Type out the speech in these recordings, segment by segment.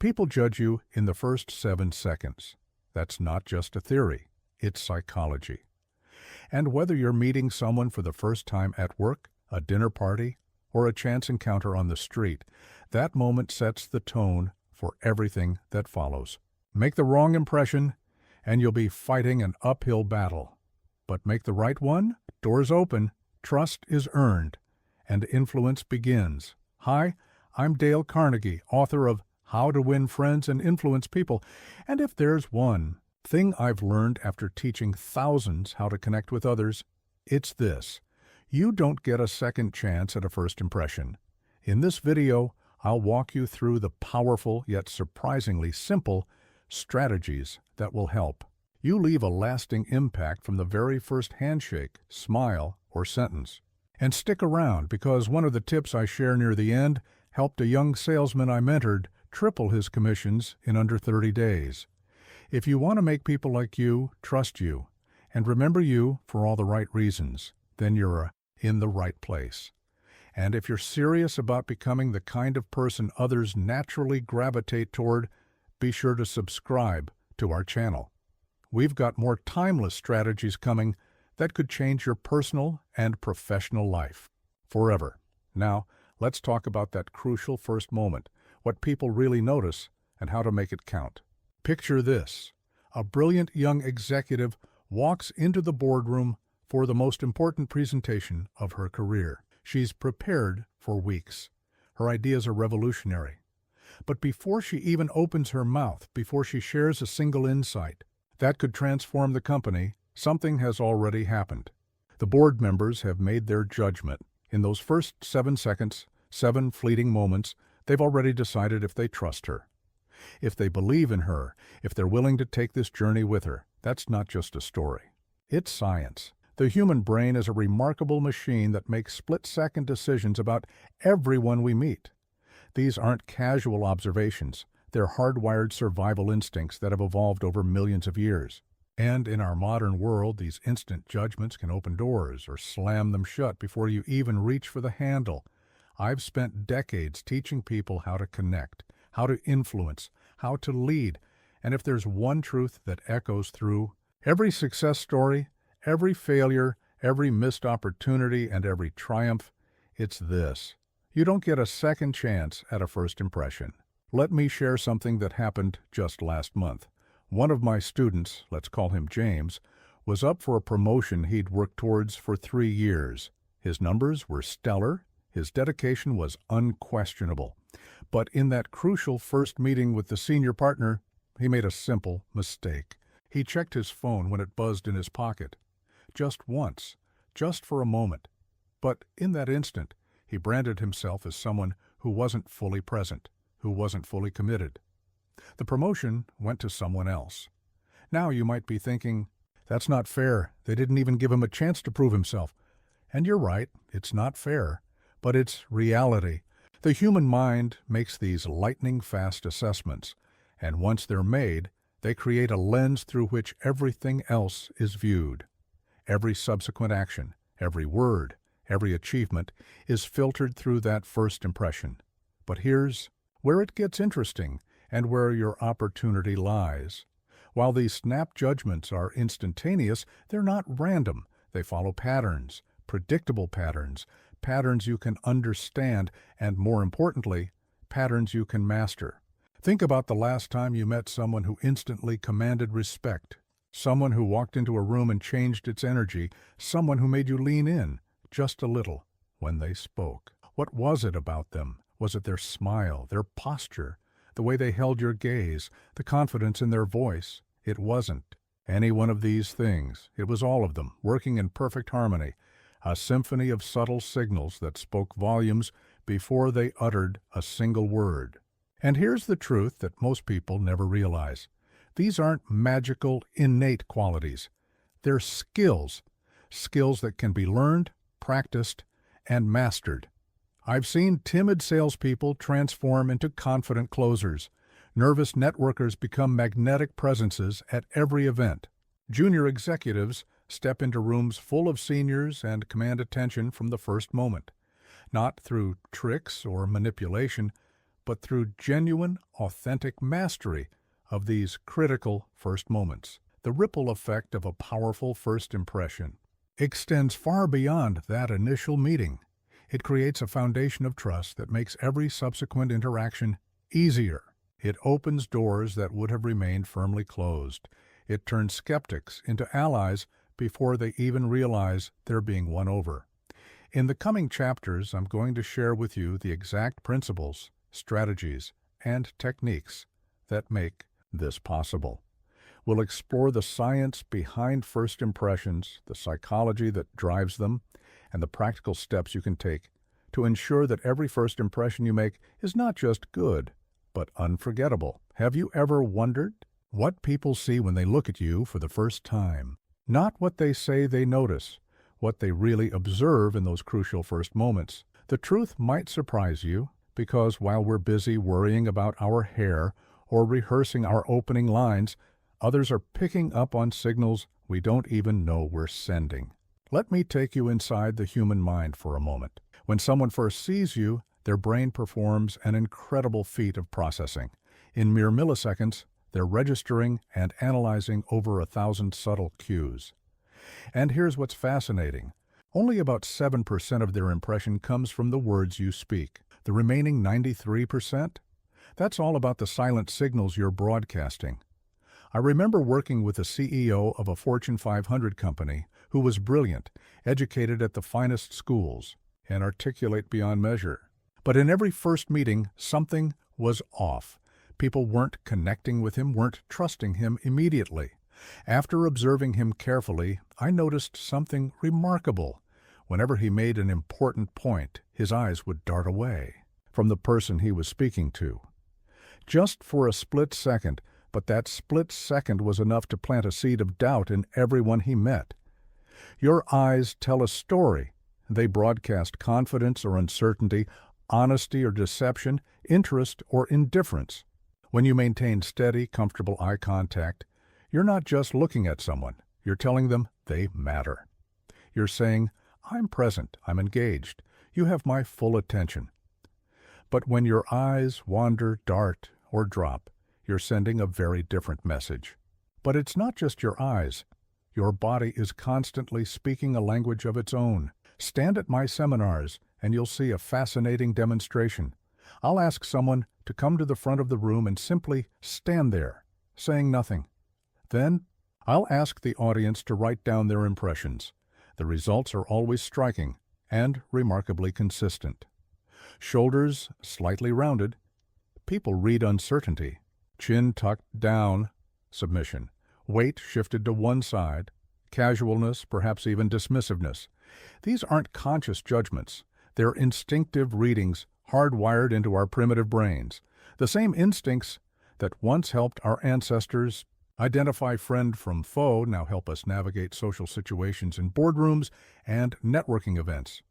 People judge you in the first 7 seconds. That's not just a theory, it's psychology. And whether you're meeting someone for the first time at work, a dinner party, or a chance encounter on the street, that moment sets the tone for everything that follows. Make the wrong impression, and you'll be fighting an uphill battle. But make the right one, doors open, trust is earned, and influence begins. Hi, I'm Dale Carnegie, author of How to Win Friends and Influence People, and if there's one thing I've learned after teaching thousands how to connect with others, it's this: you don't get a second chance at a first impression. In this video, I'll walk you through the powerful yet surprisingly simple strategies that will help you leave a lasting impact from the very first handshake, smile, or sentence. And stick around, because one of the tips I share near the end helped a young salesman I mentored triple his commissions in under 30 days. If you want to make people like you trust you and remember you for all the right reasons, then you're in the right place. And if you're serious about becoming the kind of person others naturally gravitate toward, be sure to subscribe to our channel. We've got more timeless strategies coming that could change your personal and professional life forever. Now, let's talk about that crucial first moment, what people really notice, and how to make it count. Picture this: a brilliant young executive walks into the boardroom for the most important presentation of her career. She's prepared for weeks. Her ideas are revolutionary. But before she even opens her mouth, before she shares a single insight that could transform the company, something has already happened. The board members have made their judgment. In those first 7 seconds, 7 fleeting moments, they've already decided if they trust her, if they believe in her, if they're willing to take this journey with her. That's not just a story. It's science. The human brain is a remarkable machine that makes split-second decisions about everyone we meet. These aren't casual observations. They're hardwired survival instincts that have evolved over millions of years. And in our modern world, these instant judgments can open doors or slam them shut before you even reach for the handle. I've spent decades teaching people how to connect, how to influence, how to lead. And if there's one truth that echoes through every success story, every failure, every missed opportunity, and every triumph, it's this: you don't get a second chance at a first impression. Let me share something that happened just last month. One of my students, let's call him James, was up for a promotion he'd worked towards for 3 years. His numbers were stellar, his dedication was unquestionable. But in that crucial first meeting with the senior partner, he made a simple mistake. He checked his phone when it buzzed in his pocket. Just once, just for a moment. But in that instant, he branded himself as someone who wasn't fully present, who wasn't fully committed. The promotion went to someone else. Now you might be thinking, that's not fair. They didn't even give him a chance to prove himself. And you're right, it's not fair, but it's reality. The human mind makes these lightning-fast assessments, and once they're made, they create a lens through which everything else is viewed. Every subsequent action, every word, every achievement is filtered through that first impression. But here's where it gets interesting and where your opportunity lies. While these snap judgments are instantaneous, they're not random. They follow patterns, predictable patterns, patterns you can understand, and more importantly, patterns you can master. Think about the last time you met someone who instantly commanded respect, someone who walked into a room and changed its energy, someone who made you lean in just a little when they spoke. What was it about them? Was it their smile, their posture, the way they held your gaze, the confidence in their voice? It wasn't any one of these things. It was all of them, working in perfect harmony, a symphony of subtle signals that spoke volumes before they uttered a single word. And here's the truth that most people never realize. These aren't magical, innate qualities. They're skills, skills that can be learned, practiced, and mastered. I've seen timid salespeople transform into confident closers. Nervous networkers become magnetic presences at every event. Junior executives step into rooms full of seniors and command attention from the first moment. Not through tricks or manipulation, but through genuine, authentic mastery of these critical first moments. The ripple effect of a powerful first impression extends far beyond that initial meeting. It creates a foundation of trust that makes every subsequent interaction easier. It opens doors that would have remained firmly closed. It turns skeptics into allies before they even realize they're being won over. In the coming chapters, I'm going to share with you the exact principles, strategies, and techniques that make this possible. We'll explore the science behind first impressions, the psychology that drives them, and the practical steps you can take to ensure that every first impression you make is not just good, but unforgettable. Have you ever wondered what people see when they look at you for the first time? Not what they say they notice, what they really observe in those crucial first moments. The truth might surprise you, because while we're busy worrying about our hair or rehearsing our opening lines, others are picking up on signals we don't even know we're sending. Let me take you inside the human mind for a moment. When someone first sees you, their brain performs an incredible feat of processing. In mere milliseconds, they're registering and analyzing over 1,000 subtle cues. And here's what's fascinating. Only about 7% of their impression comes from the words you speak. The remaining 93%? That's all about the silent signals you're broadcasting. I remember working with the CEO of a Fortune 500 company who was brilliant, educated at the finest schools, and articulate beyond measure. But in every first meeting, something was off. People weren't connecting with him, weren't trusting him immediately. After observing him carefully, I noticed something remarkable. Whenever he made an important point, his eyes would dart away from the person he was speaking to. Just for a split second, but that split second was enough to plant a seed of doubt in everyone he met. Your eyes tell a story. They broadcast confidence or uncertainty, honesty or deception, interest or indifference. When you maintain steady, comfortable eye contact, you're not just looking at someone, you're telling them they matter. You're saying, I'm present, I'm engaged, you have my full attention. But when your eyes wander, dart, or drop, you're sending a very different message. But it's not just your eyes. Your body is constantly speaking a language of its own. Stand at my seminars, and you'll see a fascinating demonstration. I'll ask someone to come to the front of the room and simply stand there, saying nothing. Then, I'll ask the audience to write down their impressions. The results are always striking and remarkably consistent. Shoulders slightly rounded. People read uncertainty. Chin tucked down, submission. Weight shifted to one side. Casualness, perhaps even dismissiveness. These aren't conscious judgments. They're instinctive readings hardwired into our primitive brains. The same instincts that once helped our ancestors identify friend from foe now help us navigate social situations in boardrooms and networking events.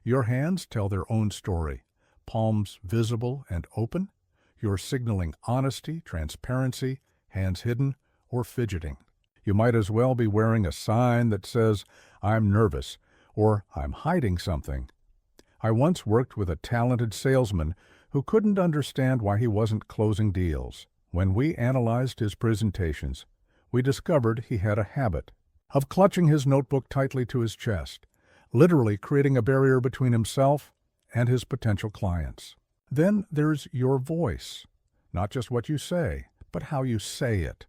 Your hands tell their own story. Palms visible and open. You're signaling honesty, transparency, hands hidden, or fidgeting. You might as well be wearing a sign that says, I'm nervous, or I'm hiding something. I once worked with a talented salesman who couldn't understand why he wasn't closing deals. When we analyzed his presentations, we discovered he had a habit of clutching his notebook tightly to his chest, literally creating a barrier between himself and his potential clients. Then there's your voice, not just what you say, but how you say it.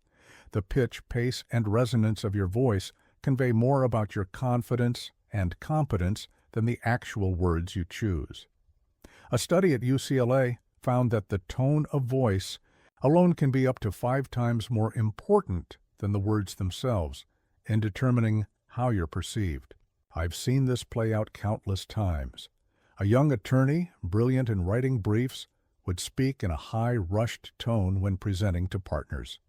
The pitch, pace, and resonance of your voice convey more about your confidence and competence than the actual words you choose. A study at UCLA found that the tone of voice alone can be up to 5 times more important than the words themselves in determining how you're perceived. I've seen this play out countless times. A young attorney, brilliant in writing briefs, would speak in a high, rushed tone when presenting to partners.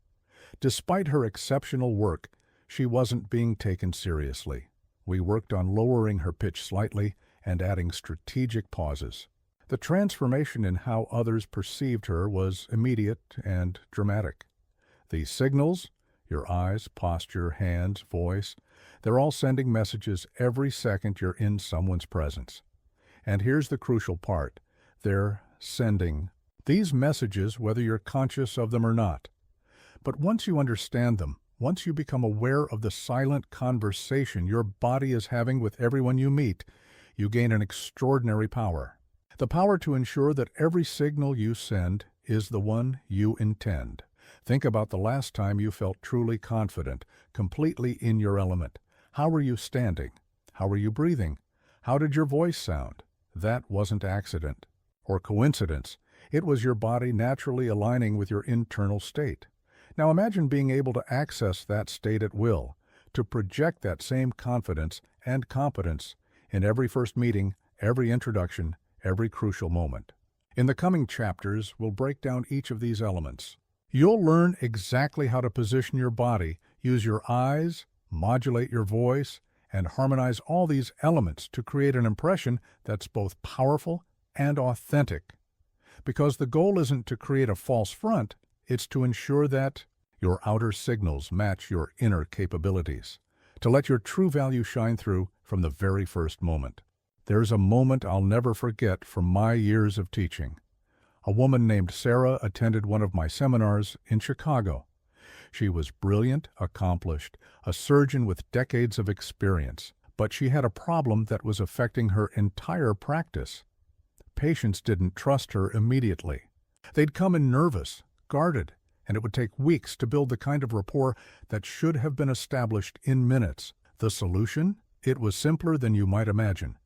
Despite her exceptional work, she wasn't being taken seriously. We worked on lowering her pitch slightly and adding strategic pauses. The transformation in how others perceived her was immediate and dramatic. The signals, your eyes, posture, hands, voice, they're all sending messages every second you're in someone's presence. And here's the crucial part. They're sending These messages, whether you're conscious of them or not. But once you understand them, once you become aware of the silent conversation your body is having with everyone you meet, you gain an extraordinary power. The power to ensure that every signal you send is the one you intend. Think about the last time you felt truly confident, completely in your element. How were you standing? How were you breathing? How did your voice sound? That wasn't accident or coincidence. It was your body naturally aligning with your internal state. Now imagine being able to access that state at will, to project that same confidence and competence in every first meeting, every introduction, every crucial moment. In the coming chapters, we'll break down each of these elements. You'll learn exactly how to position your body, use your eyes, modulate your voice, and harmonize all these elements to create an impression that's both powerful and authentic. Because the goal isn't to create a false front, it's to ensure that your outer signals match your inner capabilities, to let your true value shine through from the very first moment. There's a moment I'll never forget from my years of teaching. A woman named Sarah attended one of my seminars in Chicago. She was brilliant, accomplished, a surgeon with decades of experience, but she had a problem that was affecting her entire practice. Patients didn't trust her immediately. They'd come in nervous, guarded, and it would take weeks to build the kind of rapport that should have been established in minutes. The solution? It was simpler than you might imagine.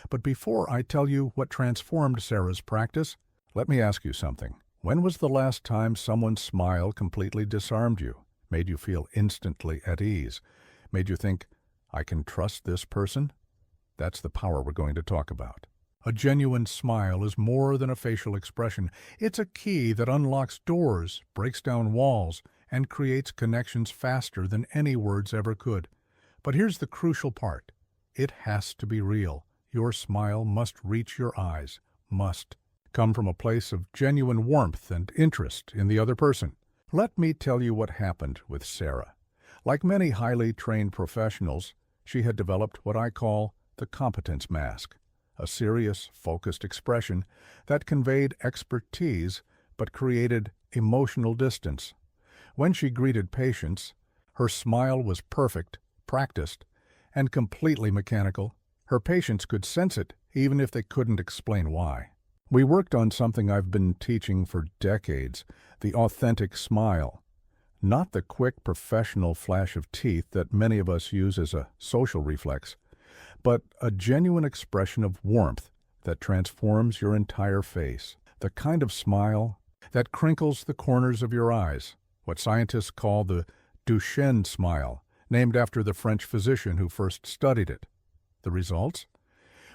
But before I tell you what transformed Sarah's practice, let me ask you something. When was the last time someone's smile completely disarmed you, made you feel instantly at ease, made you think, I can trust this person? That's the power we're going to talk about. A genuine smile is more than a facial expression. It's a key that unlocks doors, breaks down walls, and creates connections faster than any words ever could. But here's the crucial part. It has to be real. Your smile must reach your eyes, must come from a place of genuine warmth and interest in the other person. Let me tell you what happened with Sarah. Like many highly trained professionals, she had developed what I call the competence mask, a serious, focused expression that conveyed expertise but created emotional distance. When she greeted patients, her smile was perfect, practiced, and completely mechanical. Her patients could sense it, even if they couldn't explain why. We worked on something I've been teaching for decades, the authentic smile. Not the quick professional flash of teeth that many of us use as a social reflex, but a genuine expression of warmth that transforms your entire face. The kind of smile that crinkles the corners of your eyes, what scientists call the Duchenne smile, named after the French physician who first studied it. The results?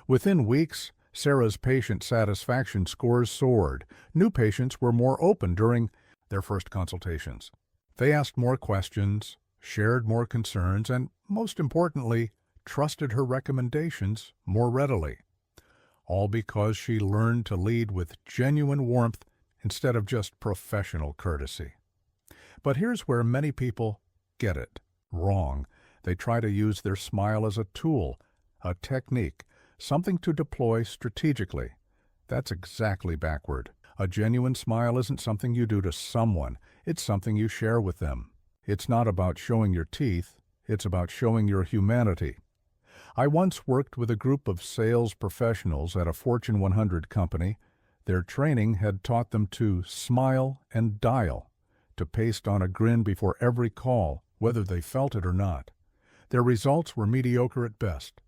Within weeks, Sarah's patient satisfaction scores soared. New patients were more open during their first consultations. They asked more questions, shared more concerns, and, most importantly, trusted her recommendations more readily. All because she learned to lead with genuine warmth instead of just professional courtesy. But here's where many people get it wrong. They try to use their smile as a tool, a technique, something to deploy strategically. That's exactly backward. A genuine smile isn't something you do to someone. It's something you share with them. It's not about showing your teeth. It's about showing your humanity. I once worked with a group of sales professionals at a Fortune 100 company. Their training had taught them to smile and dial, to paste on a grin before every call, whether they felt it or not. Their results were mediocre at best.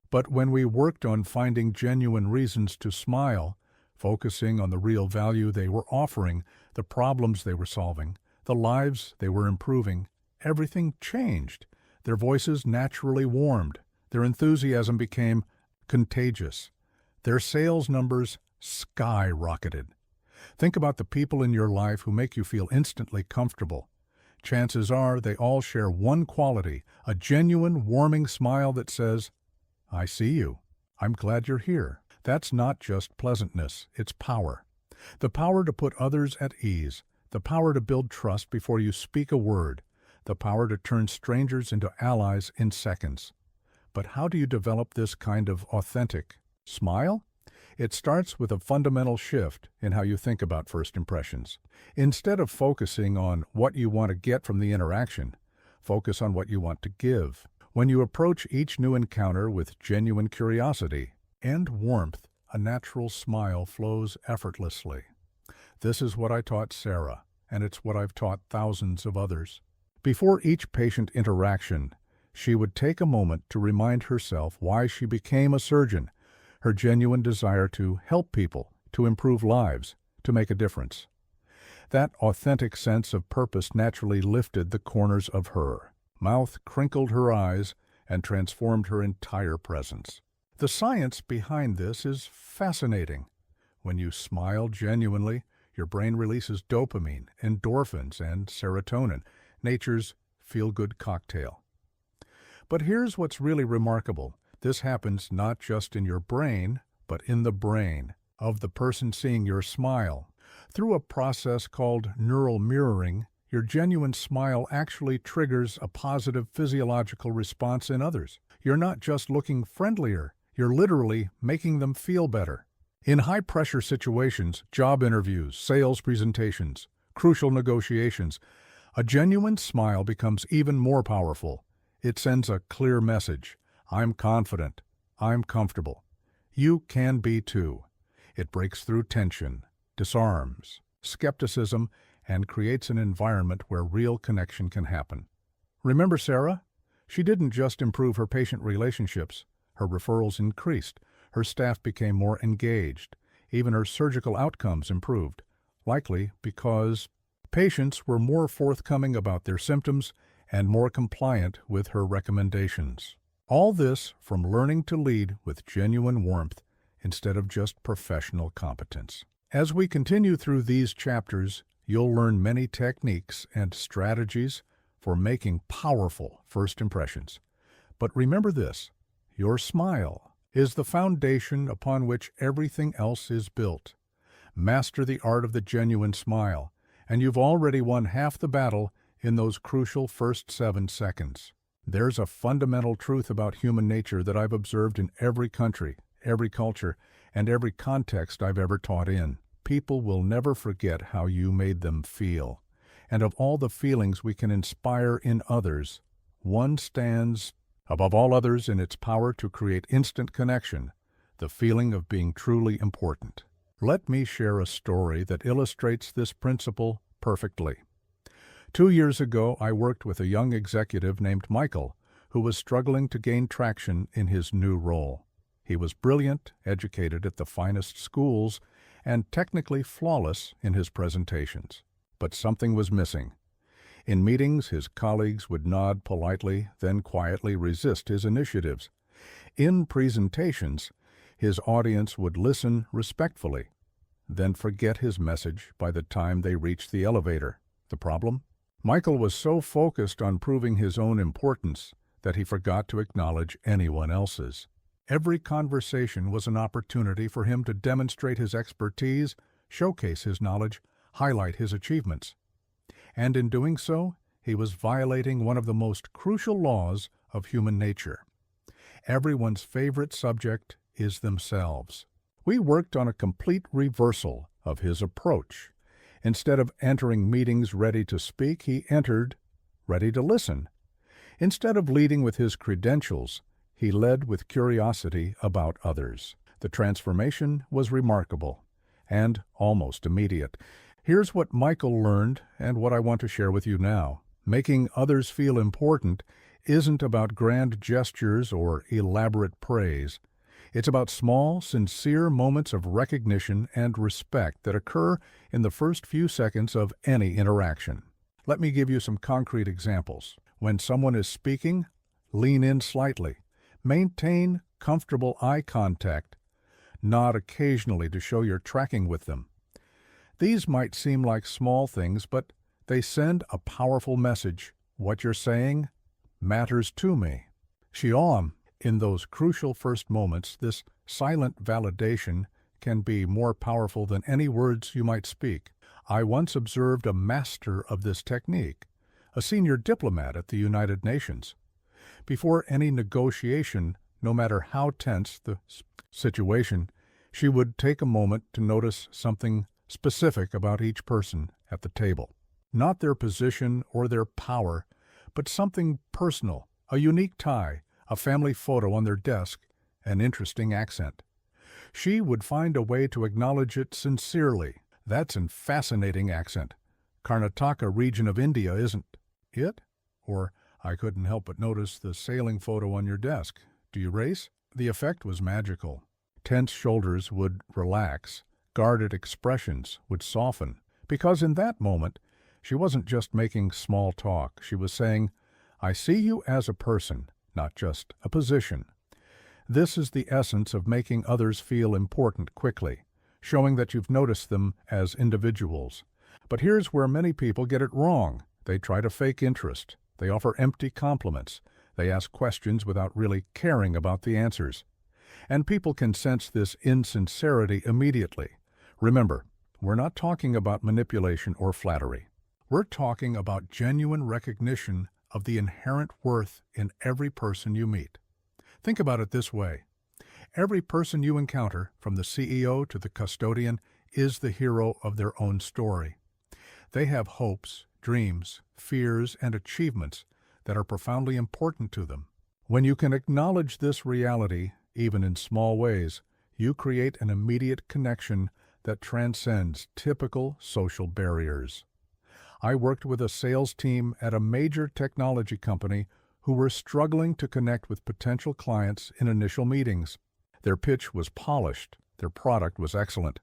But when we worked on finding genuine reasons to smile, focusing on the real value they were offering, the problems they were solving, the lives they were improving, everything changed. Their voices naturally warmed. Their enthusiasm became contagious. Their sales numbers skyrocketed. Think about the people in your life who make you feel instantly comfortable. Chances are they all share one quality, a genuine, warming smile that says, I see you. I'm glad you're here. That's not just pleasantness, it's power. The power to put others at ease, the power to build trust before you speak a word, the power to turn strangers into allies in seconds. But how do you develop this kind of authentic smile? It starts with a fundamental shift in how you think about first impressions. Instead of focusing on what you want to get from the interaction, focus on what you want to give. When you approach each new encounter with genuine curiosity and warmth, a natural smile flows effortlessly. This is what I taught Sarah, and it's what I've taught thousands of others. Before each patient interaction, she would take a moment to remind herself why she became a surgeon, her genuine desire to help people, to improve lives, to make a difference. That authentic sense of purpose naturally lifted the corners of her mouth, crinkled her eyes, and transformed her entire presence. The science behind this is fascinating. When you smile genuinely, your brain releases dopamine, endorphins, and serotonin, nature's feel-good cocktail. But here's what's really remarkable. This happens not just in your brain, but in the brain of the person seeing your smile. Through a process called neural mirroring, your genuine smile actually triggers a positive physiological response in others. You're not just looking friendlier, you're literally making them feel better. In high-pressure situations, job interviews, sales presentations, crucial negotiations, a genuine smile becomes even more powerful. It sends a clear message. I'm confident. I'm comfortable. You can be too. It breaks through tension, disarms skepticism, and creates an environment where real connection can happen. Remember Sarah? She didn't just improve her patient relationships. Her referrals increased. Her staff became more engaged. Even her surgical outcomes improved, likely because patients were more forthcoming about their symptoms and more compliant with her recommendations. All this from learning to lead with genuine warmth instead of just professional competence. As we continue through these chapters, you'll learn many techniques and strategies for making powerful first impressions. But remember this, your smile is the foundation upon which everything else is built. Master the art of the genuine smile, and you've already won half the battle in those crucial first 7 seconds. There's a fundamental truth about human nature that I've observed in every country, every culture, and every context I've ever taught in. People will never forget how you made them feel. And of all the feelings we can inspire in others, one stands above all others in its power to create instant connection, the feeling of being truly important. Let me share a story that illustrates this principle perfectly. 2 years ago, I worked with a young executive named Michael, who was struggling to gain traction in his new role. He was brilliant, educated at the finest schools, and technically flawless in his presentations. But something was missing. In meetings, his colleagues would nod politely, then quietly resist his initiatives. In presentations, his audience would listen respectfully, then forget his message by the time they reached the elevator. The problem? Michael was so focused on proving his own importance that he forgot to acknowledge anyone else's. Every conversation was an opportunity for him to demonstrate his expertise, showcase his knowledge, highlight his achievements. And in doing so, he was violating one of the most crucial laws of human nature. Everyone's favorite subject is themselves. We worked on a complete reversal of his approach. Instead of entering meetings ready to speak, he entered ready to listen. Instead of leading with his credentials, he led with curiosity about others. The transformation was remarkable and almost immediate. Here's what Michael learned and what I want to share with you now. Making others feel important isn't about grand gestures or elaborate praise. It's about small, sincere moments of recognition and respect that occur in the first few seconds of any interaction. Let me give you some concrete examples. When someone is speaking, lean in slightly. Maintain comfortable eye contact. Nod occasionally to show you're tracking with them. These might seem like small things, but they send a powerful message. What you're saying matters to me. Shalom. In those crucial first moments, this silent validation can be more powerful than any words you might speak. I once observed a master of this technique, a senior diplomat at the United Nations. Before any negotiation, no matter how tense the situation, She would take a moment to notice something specific about each person at the table. Not their position or their power, but something personal, a unique tie, a family photo on their desk, an interesting accent. She would find a way to acknowledge it sincerely. That's a fascinating accent. Karnataka region of India, isn't it? Or, I couldn't help but notice the sailing photo on your desk. Do you race? The effect was magical. Tense shoulders would relax. Guarded expressions would soften. Because in that moment, she wasn't just making small talk. She was saying, I see you as a person, not just a position. This is the essence of making others feel important quickly, showing that you've noticed them as individuals. But here's where many people get it wrong. They try to fake interest. They offer empty compliments. They ask questions without really caring about the answers. And people can sense this insincerity immediately. Remember, we're not talking about manipulation or flattery. We're talking about genuine recognition of the inherent worth in every person you meet. Think about it this way. Every person you encounter, from the CEO to the custodian, is the hero of their own story. They have hopes, dreams, fears, and achievements that are profoundly important to them. When you can acknowledge this reality, even in small ways, you create an immediate connection that transcends typical social barriers. I worked with a sales team at a major technology company who were struggling to connect with potential clients in initial meetings. Their pitch was polished, their product was excellent,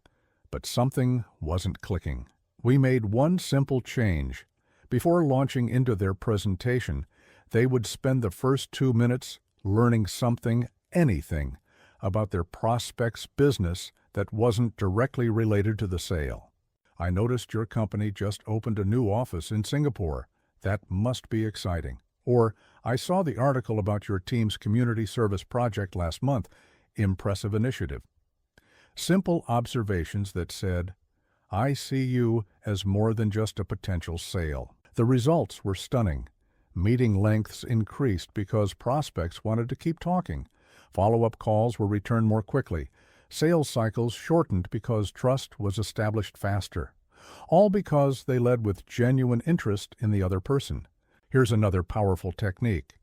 but something wasn't clicking. We made one simple change. Before launching into their presentation, they would spend the first 2 minutes learning something, anything, about their prospect's business that wasn't directly related to the sale. I noticed your company just opened a new office in Singapore. That must be exciting. Or, I saw the article about your team's community service project last month. Impressive initiative. Simple observations that said, I see you as more than just a potential sale. The results were stunning. Meeting lengths increased because prospects wanted to keep talking. Follow-up calls were returned more quickly. Sales cycles shortened because trust was established faster. All because they led with genuine interest in the other person. Here's another powerful technique.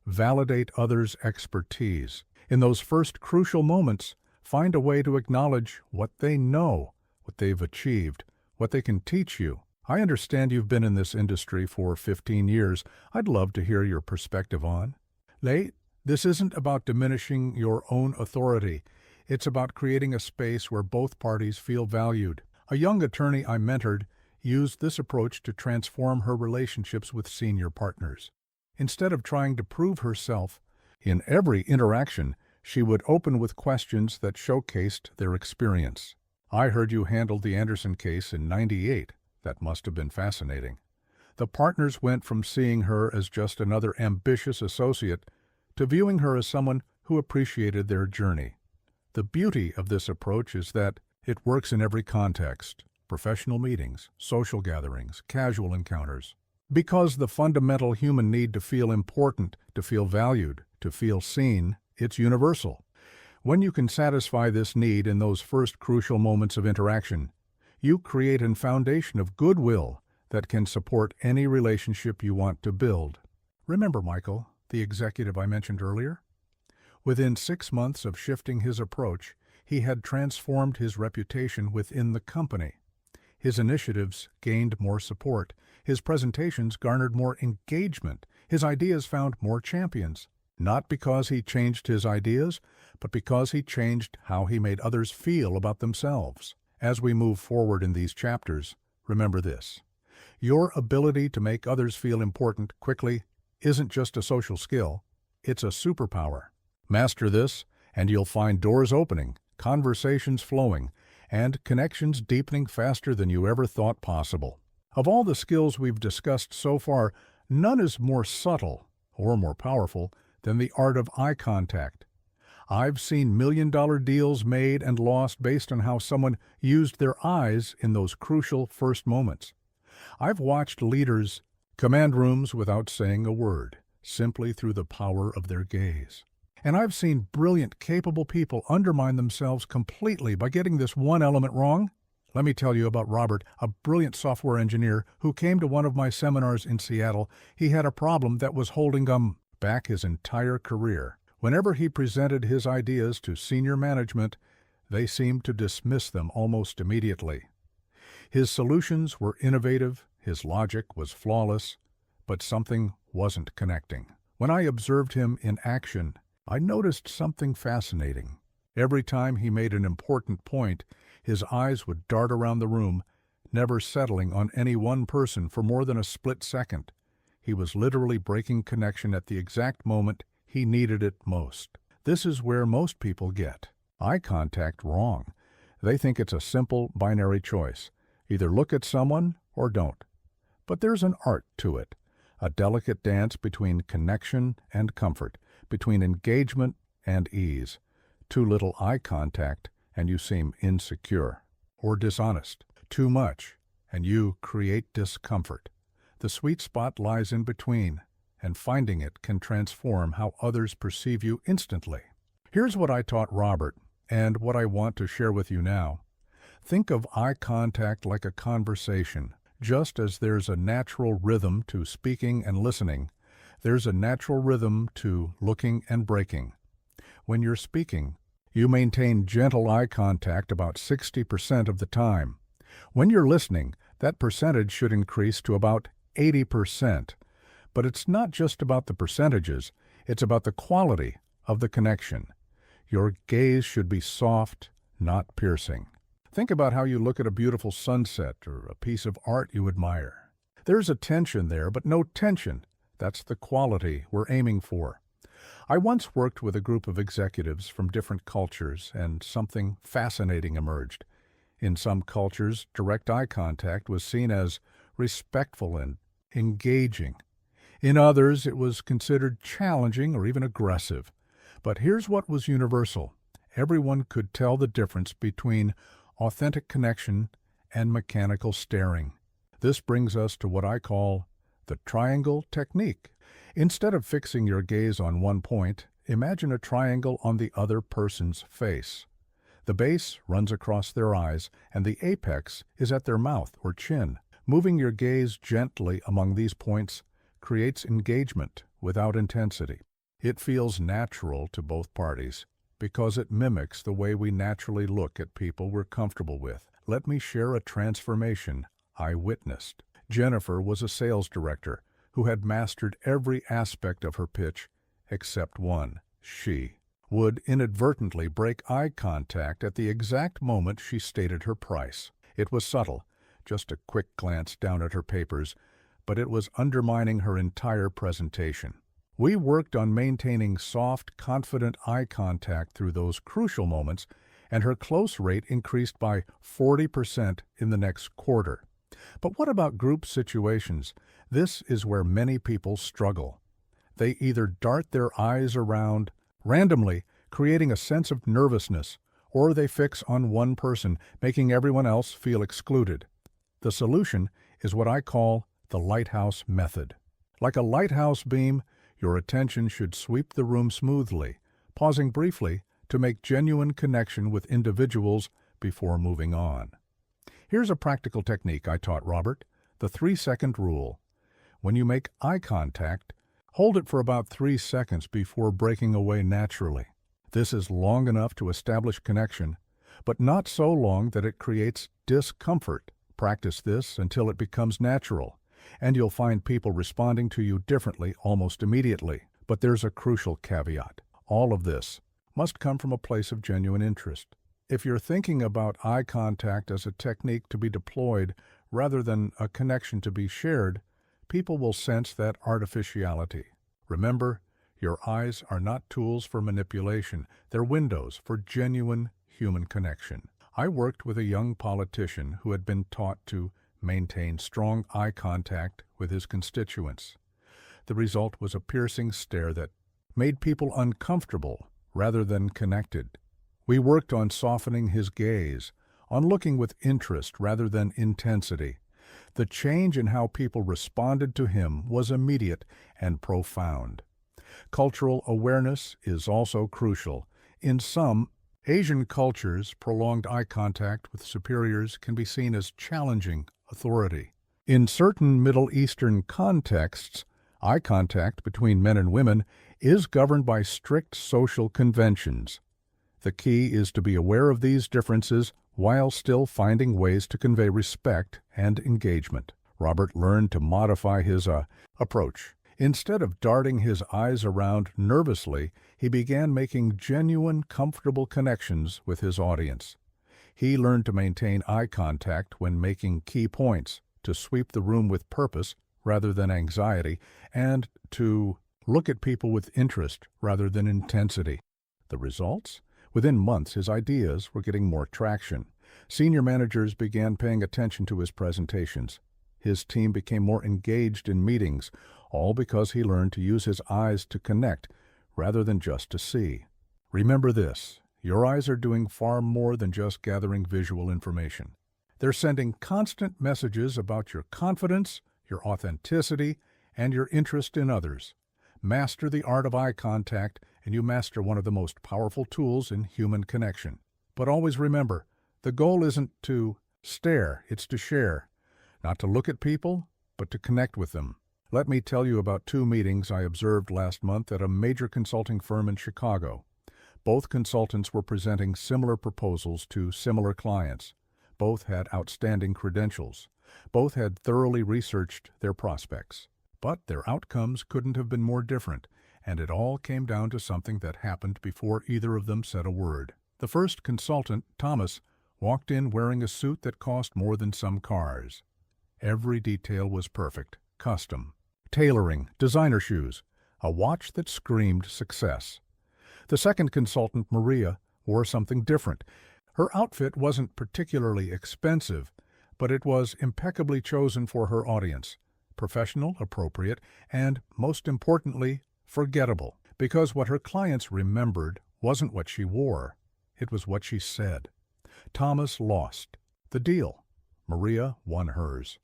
Validate others' expertise. In those first crucial moments, find a way to acknowledge what they know, what they've achieved, what they can teach you. I understand you've been in this industry for 15 years. I'd love to hear your perspective on. This isn't about diminishing your own authority. It's about creating a space where both parties feel valued. A young attorney I mentored used this approach to transform her relationships with senior partners. Instead of trying to prove herself, in every interaction, she would open with questions that showcased their experience. I heard you handled the Anderson case in '98. That must have been fascinating. The partners went from seeing her as just another ambitious associate to viewing her as someone who appreciated their journey. The beauty of this approach is that it works in every context: professional meetings, social gatherings, casual encounters. Because the fundamental human need to feel important, to feel valued, to feel seen, it's universal. When you can satisfy this need in those first crucial moments of interaction, you create a foundation of goodwill that can support any relationship you want to build. Remember Michael, the executive I mentioned earlier? Within 6 months of shifting his approach, he had transformed his reputation within the company. His initiatives gained more support. His presentations garnered more engagement. His ideas found more champions. Not because he changed his ideas, but because he changed how he made others feel about themselves. As we move forward in these chapters, remember this. Your ability to make others feel important quickly isn't just a social skill, it's a superpower. Master this, and you'll find doors opening, conversations flowing, and connections deepening faster than you ever thought possible. Of all the skills we've discussed so far, none is more subtle or more powerful than the art of eye contact. I've seen million-dollar deals made and lost based on how someone used their eyes in those crucial first moments. I've watched leaders command rooms without saying a word, simply through the power of their gaze. And I've seen brilliant, capable people undermine themselves completely by getting this one element wrong. Let me tell you about Robert, a brilliant software engineer who came to one of my seminars in Seattle. He had a problem that was holding him back his entire career. Whenever he presented his ideas to senior management, they seemed to dismiss them almost immediately. His solutions were innovative, his logic was flawless, but something wasn't connecting. When I observed him in action, I noticed something fascinating. Every time he made an important point, his eyes would dart around the room, never settling on any one person for more than a split second. He was literally breaking connection at the exact moment he needed it most. This is where most people get eye contact wrong. They think it's a simple binary choice. Either look at someone or don't. But there's an art to it, a delicate dance between connection and comfort, between engagement and ease. Too little eye contact and you seem insecure or dishonest. Too much and you create discomfort. The sweet spot lies in between, and finding it can transform how others perceive you instantly. Here's what I taught Robert, and what I want to share with you now. Think of eye contact like a conversation. Just as there's a natural rhythm to speaking and listening, there's a natural rhythm to looking and breaking. When you're speaking, you maintain gentle eye contact about 60% of the time. When you're listening, that percentage should increase to about 80%. But it's not just about the percentages, it's about the quality of the connection. Your gaze should be soft, not piercing. Think about how you look at a beautiful sunset or a piece of art you admire. There's a tension there, but no tension. That's the quality we're aiming for. I once worked with a group of executives from different cultures, and something fascinating emerged. In some cultures, direct eye contact was seen as respectful and engaging. In others, it was considered challenging or even aggressive. But here's what was universal. Everyone could tell the difference between authentic connection and mechanical staring. This brings us to what I call the triangle technique. Instead of fixing your gaze on one point, imagine a triangle on the other person's face. The base runs across their eyes, and the apex is at their mouth or chin. Moving your gaze gently among these points creates engagement without intensity. It feels natural to both parties because it mimics the way we naturally look at people we're comfortable with. Let me share a transformation I witnessed. Jennifer was a sales director who had mastered every aspect of her pitch except one. She would inadvertently break eye contact at the exact moment she stated her price. It was subtle, just a quick glance down at her papers, but it was undermining her entire presentation. We worked on maintaining soft, confident eye contact through those crucial moments, and her close rate increased by 40% in the next quarter. But what about group situations? This is where many people struggle. They either dart their eyes around randomly, creating a sense of nervousness, or they fix on one person, making everyone else feel excluded. The solution is what I call the lighthouse method. Like a lighthouse beam, your attention should sweep the room smoothly, pausing briefly to make genuine connection with individuals before moving on. Here's a practical technique I taught Robert, the 3-second rule. When you make eye contact, hold it for about 3 seconds before breaking away naturally. This is long enough to establish connection, but not so long that it creates discomfort. Practice this until it becomes natural, and you'll find people responding to you differently almost immediately. But there's a crucial caveat. All of this must come from a place of genuine interest. If you're thinking about eye contact as a technique to be deployed rather than a connection to be shared, people will sense that artificiality. Remember, your eyes are not tools for manipulation. They're windows for genuine human connection. I worked with a young politician who had been taught to maintain strong eye contact with his constituents. The result was a piercing stare that made people uncomfortable rather than connected. We worked on softening his gaze, on looking with interest rather than intensity. The change in how people responded to him was immediate and profound. Cultural awareness is also crucial. In some Asian cultures, prolonged eye contact with superiors can be seen as challenging authority. In certain Middle Eastern contexts, eye contact between men and women is governed by strict social conventions. The key is to be aware of these differences while still finding ways to convey respect and engagement. Robert learned to modify his approach. Instead of darting his eyes around nervously, he began making genuine, comfortable connections with his audience. He learned to maintain eye contact when making key points, to sweep the room with purpose rather than anxiety, and to look at people with interest rather than intensity. The results? Within months, his ideas were getting more traction. Senior managers began paying attention to his presentations. His team became more engaged in meetings, all because he learned to use his eyes to connect rather than just to see. Remember this, your eyes are doing far more than just gathering visual information. They're sending constant messages about your confidence, your authenticity, and your interest in others. Master the art of eye contact, and you master one of the most powerful tools in human connection. But always remember, the goal isn't to stare, it's to share. Not to look at people, but to connect with them. Let me tell you about 2 meetings I observed last month at a major consulting firm in Chicago. Both consultants were presenting similar proposals to similar clients. Both had outstanding credentials. Both had thoroughly researched their prospects. But their outcomes couldn't have been more different, and it all came down to something that happened before either of them said a word. The first consultant, Thomas, walked in wearing a suit that cost more than some cars. Every detail was perfect, custom, tailoring, designer shoes, a watch that screamed success. The second consultant, Maria, wore something different. Her outfit wasn't particularly expensive, but it was impeccably chosen for her audience, professional, appropriate, and, most importantly, forgettable, because what her clients remembered wasn't what she wore, it was what she said. Thomas lost the deal. Maria won hers.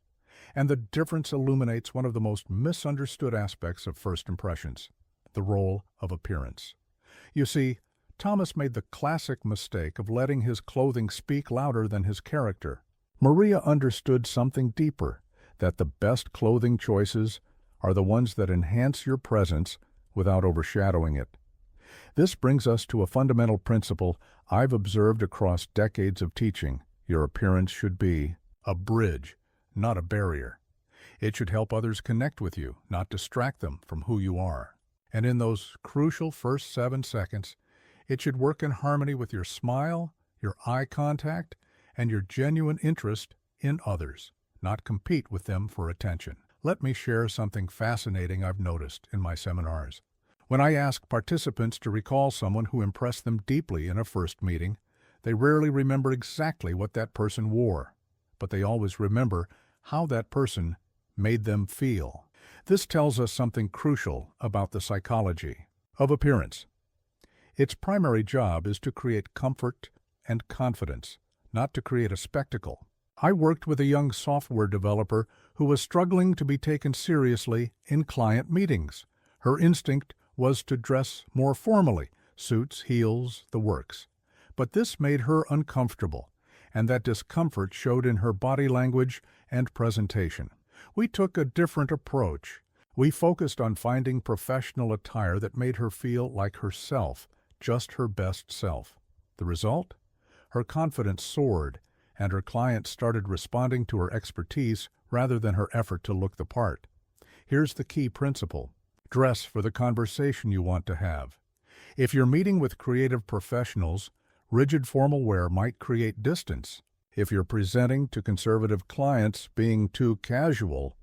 And the difference illuminates one of the most misunderstood aspects of first impressions, the role of appearance. You see, Thomas made the classic mistake of letting his clothing speak louder than his character. Maria understood something deeper, that the best clothing choices are the ones that enhance your presence without overshadowing it. This brings us to a fundamental principle I've observed across decades of teaching. Your appearance should be a bridge, not a barrier. It should help others connect with you, not distract them from who you are. And in those crucial first 7 seconds, it should work in harmony with your smile, your eye contact, and your genuine interest in others, not compete with them for attention. Let me share something fascinating I've noticed in my seminars. When I ask participants to recall someone who impressed them deeply in a first meeting, they rarely remember exactly what that person wore, but they always remember how that person made them feel. This tells us something crucial about the psychology of appearance. Its primary job is to create comfort and confidence, not to create a spectacle. I worked with a young software developer who was struggling to be taken seriously in client meetings. Her instinct was to dress more formally, suits, heels, the works. But this made her uncomfortable, and that discomfort showed in her body language and presentation. We took a different approach. We focused on finding professional attire that made her feel like herself, just her best self. The result? Her confidence soared, and her clients started responding to her expertise rather than her effort to look the part. Here's the key principle. Dress for the conversation you want to have. If you're meeting with creative professionals, rigid formal wear might create distance. If you're presenting to conservative clients, being too casual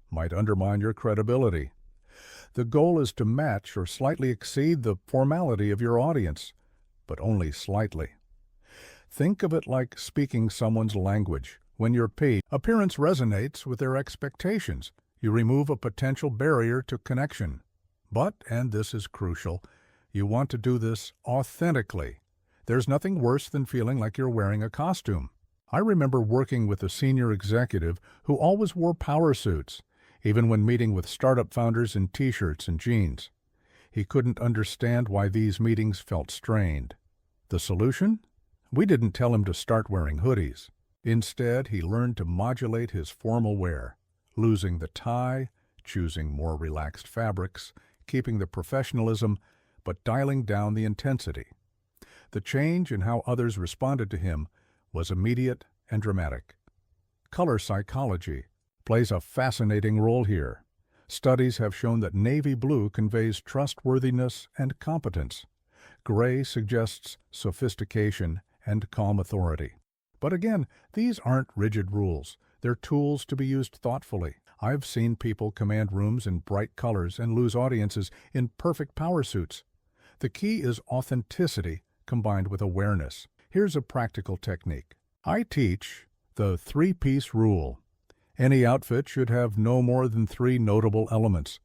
might undermine your credibility. The goal is to match or slightly exceed the formality of your audience, but only slightly. Think of it like speaking someone's language. When your appearance resonates with their expectations, you remove a potential barrier to connection. But, and this is crucial, you want to do this authentically. There's nothing worse than feeling like you're wearing a costume. I remember working with a senior executive who always wore power suits, even when meeting with startup founders in t-shirts and jeans. He couldn't understand why these meetings felt strained. The solution? We didn't tell him to start wearing hoodies. Instead, he learned to modulate his formal wear, losing the tie, choosing more relaxed fabrics, keeping the professionalism, but dialing down the intensity. The change in how others responded to him was immediate and dramatic. Color psychology plays a fascinating role here. Studies have shown that navy blue conveys trustworthiness and competence. Gray suggests sophistication and calm authority. But again, these aren't rigid rules. They're tools to be used thoughtfully. I've seen people command rooms in bright colors and lose audiences in perfect power suits. The key is authenticity combined with awareness. Here's a practical technique. I teach the three-piece rule. Any outfit should have no more than 3 notable elements.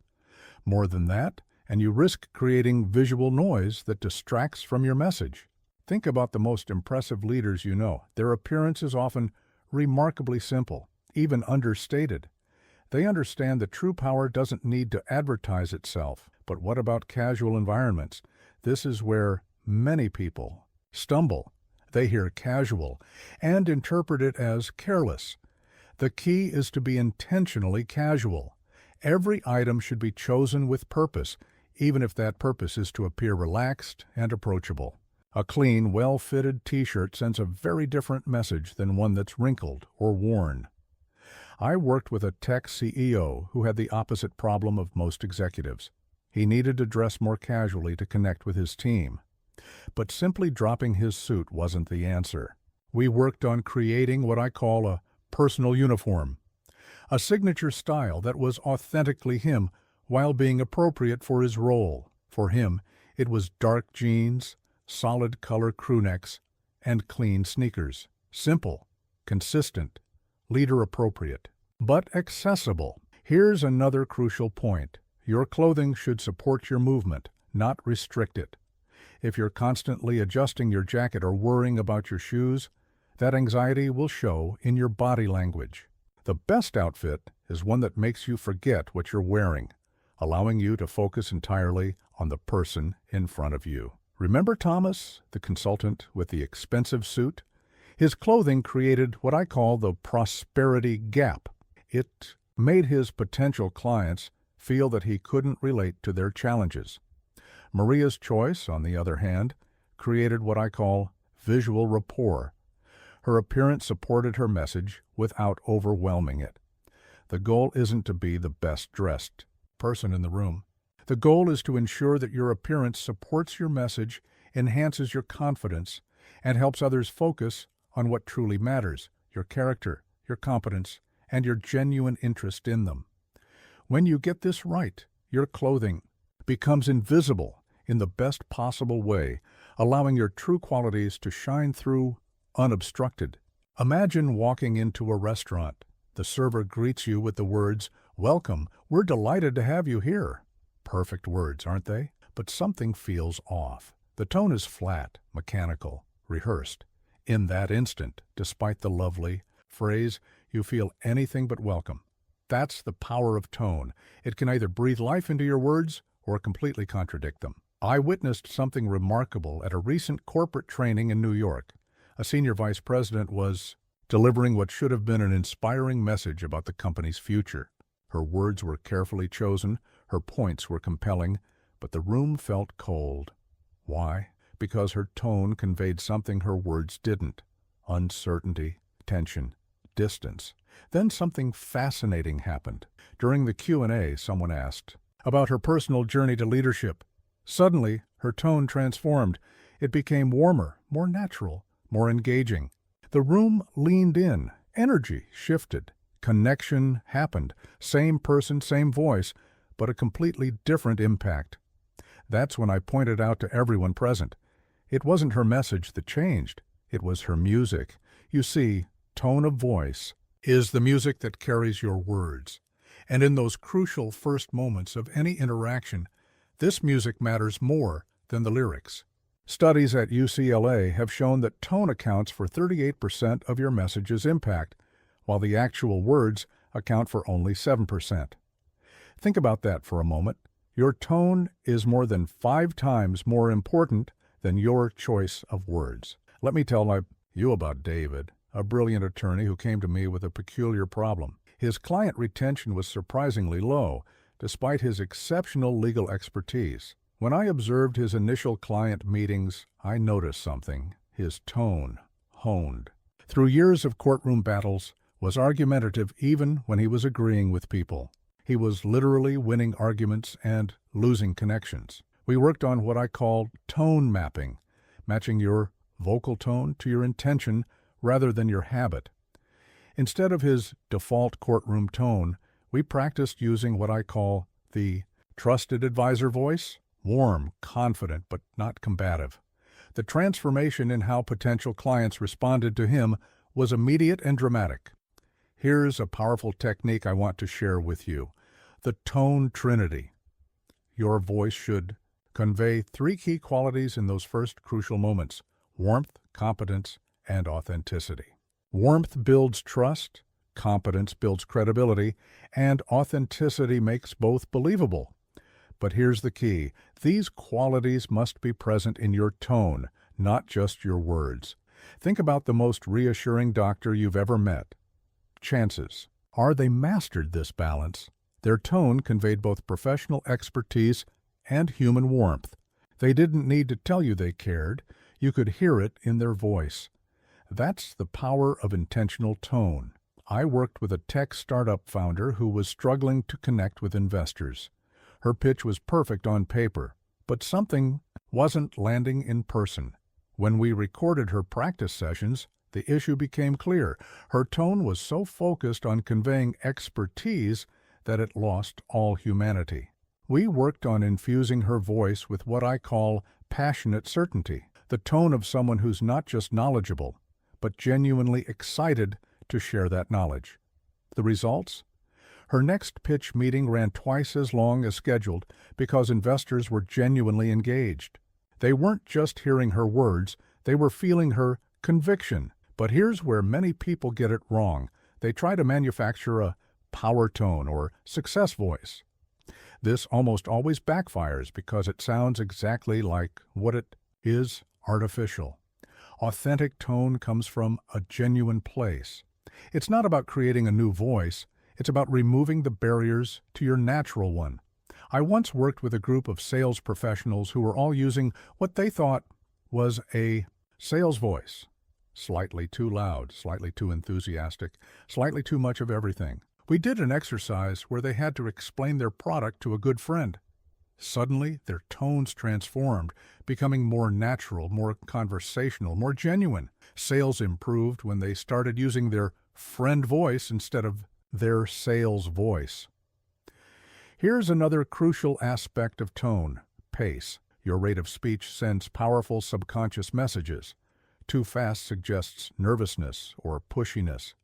More than that, and you risk creating visual noise that distracts from your message. Think about the most impressive leaders you know. Their appearance is often remarkably simple, even understated. They understand that true power doesn't need to advertise itself. But what about casual environments? This is where many people stumble. They hear casual and interpret it as careless. The key is to be intentionally casual. Every item should be chosen with purpose, even if that purpose is to appear relaxed and approachable. A clean, well-fitted t-shirt sends a very different message than one that's wrinkled or worn. I worked with a tech CEO who had the opposite problem of most executives. He needed to dress more casually to connect with his team. But simply dropping his suit wasn't the answer. We worked on creating what I call a personal uniform, a signature style that was authentically him while being appropriate for his role. For him, it was dark jeans, solid color crew necks, and clean sneakers. Simple, consistent, leader appropriate, but accessible. Here's another crucial point. Your clothing should support your movement, not restrict it. If you're constantly adjusting your jacket or worrying about your shoes, that anxiety will show in your body language. The best outfit is one that makes you forget what you're wearing, allowing you to focus entirely on the person in front of you. Remember Thomas, the consultant with the expensive suit? His clothing created what I call the prosperity gap. It made his potential clients feel that he couldn't relate to their challenges. Maria's choice, on the other hand, created what I call visual rapport. Her appearance supported her message without overwhelming it. The goal isn't to be the best-dressed person in the room. The goal is to ensure that your appearance supports your message, enhances your confidence, and helps others focus on what truly matters, your character, your competence, and your genuine interest in them. When you get this right, your clothing becomes invisible in the best possible way, allowing your true qualities to shine through unobstructed. Imagine walking into a restaurant. The server greets you with the words, "Welcome, we're delighted to have you here." Perfect words, aren't they? But something feels off. The tone is flat, mechanical, rehearsed. In that instant, despite the lovely phrase, you feel anything but welcome. That's the power of tone. It can either breathe life into your words or completely contradict them. I witnessed something remarkable at a recent corporate training in New York. A senior vice president was delivering what should have been an inspiring message about the company's future. Her words were carefully chosen, her points were compelling, but the room felt cold. Why? Because her tone conveyed something her words didn't. Uncertainty, tension, distance. Then something fascinating happened. During the Q&A, someone asked about her personal journey to leadership. Suddenly, her tone transformed. It became warmer, more natural, more engaging. The room leaned in. Energy shifted. Connection happened. Same person, same voice, but a completely different impact. That's when I pointed out to everyone present. It wasn't her message that changed. It was her music. You see, tone of voice is the music that carries your words. And in those crucial first moments of any interaction, this music matters more than the lyrics. Studies at UCLA have shown that tone accounts for 38% of your message's impact, while the actual words account for only 7%. Think about that for a moment. Your tone is more than 5 times more important than your choice of words. Let me tell you about David, a brilliant attorney who came to me with a peculiar problem. His client retention was surprisingly low, despite his exceptional legal expertise. When I observed his initial client meetings, I noticed something: his tone, honed through years of courtroom battles, was argumentative even when he was agreeing with people. He was literally winning arguments and losing connections. We worked on what I call tone mapping, matching your vocal tone to your intention rather than your habit. Instead of his default courtroom tone, we practiced using what I call the trusted advisor voice: warm, confident, but not combative. The transformation in how potential clients responded to him was immediate and dramatic. Here's a powerful technique I want to share with you: the tone trinity. Your voice should convey 3 key qualities in those first crucial moments: warmth, competence, and authenticity. Warmth builds trust, competence builds credibility, and authenticity makes both believable. But here's the key: these qualities must be present in your tone, not just your words. Think about the most reassuring doctor you've ever met. Chances are they mastered this balance. Their tone conveyed both professional expertise and human warmth. They didn't need to tell you they cared. You could hear it in their voice. That's the power of intentional tone. I worked with a tech startup founder who was struggling to connect with investors. Her pitch was perfect on paper, but something wasn't landing in person. When we recorded her practice sessions, the issue became clear. Her tone was so focused on conveying expertise that it lost all humanity. We worked on infusing her voice with what I call passionate certainty, the tone of someone who's not just knowledgeable, but genuinely excited to share that knowledge. The results? Her next pitch meeting ran twice as long as scheduled because investors were genuinely engaged. They weren't just hearing her words, they were feeling her conviction. But here's where many people get it wrong. They try to manufacture a power tone or success voice. This almost always backfires because it sounds exactly like what it is: artificial. Authentic tone comes from a genuine place. It's not about creating a new voice, it's about removing the barriers to your natural one. I once worked with a group of sales professionals who were all using what they thought was a sales voice. Slightly too loud, slightly too enthusiastic, slightly too much of everything. We did an exercise where they had to explain their product to a good friend. Suddenly, their tones transformed, becoming more natural, more conversational, more genuine. Sales improved when they started using their friend voice instead of their sales voice. Here's another crucial aspect of tone: pace. Your rate of speech sends powerful subconscious messages. Too fast suggests nervousness or pushiness.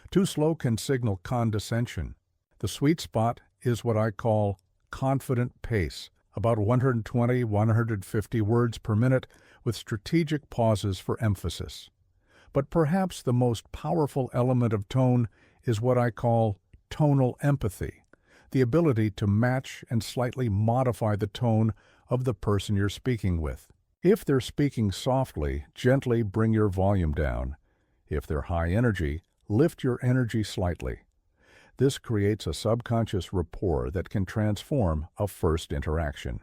Too slow can signal condescension. The sweet spot is what I call confident pace, about 120-150 words per minute with strategic pauses for emphasis. But perhaps the most powerful element of tone is what I call tonal empathy, the ability to match and slightly modify the tone of the person you're speaking with. If they're speaking softly, gently bring your volume down. If they're high energy, lift your energy slightly. This creates a subconscious rapport that can transform a first interaction.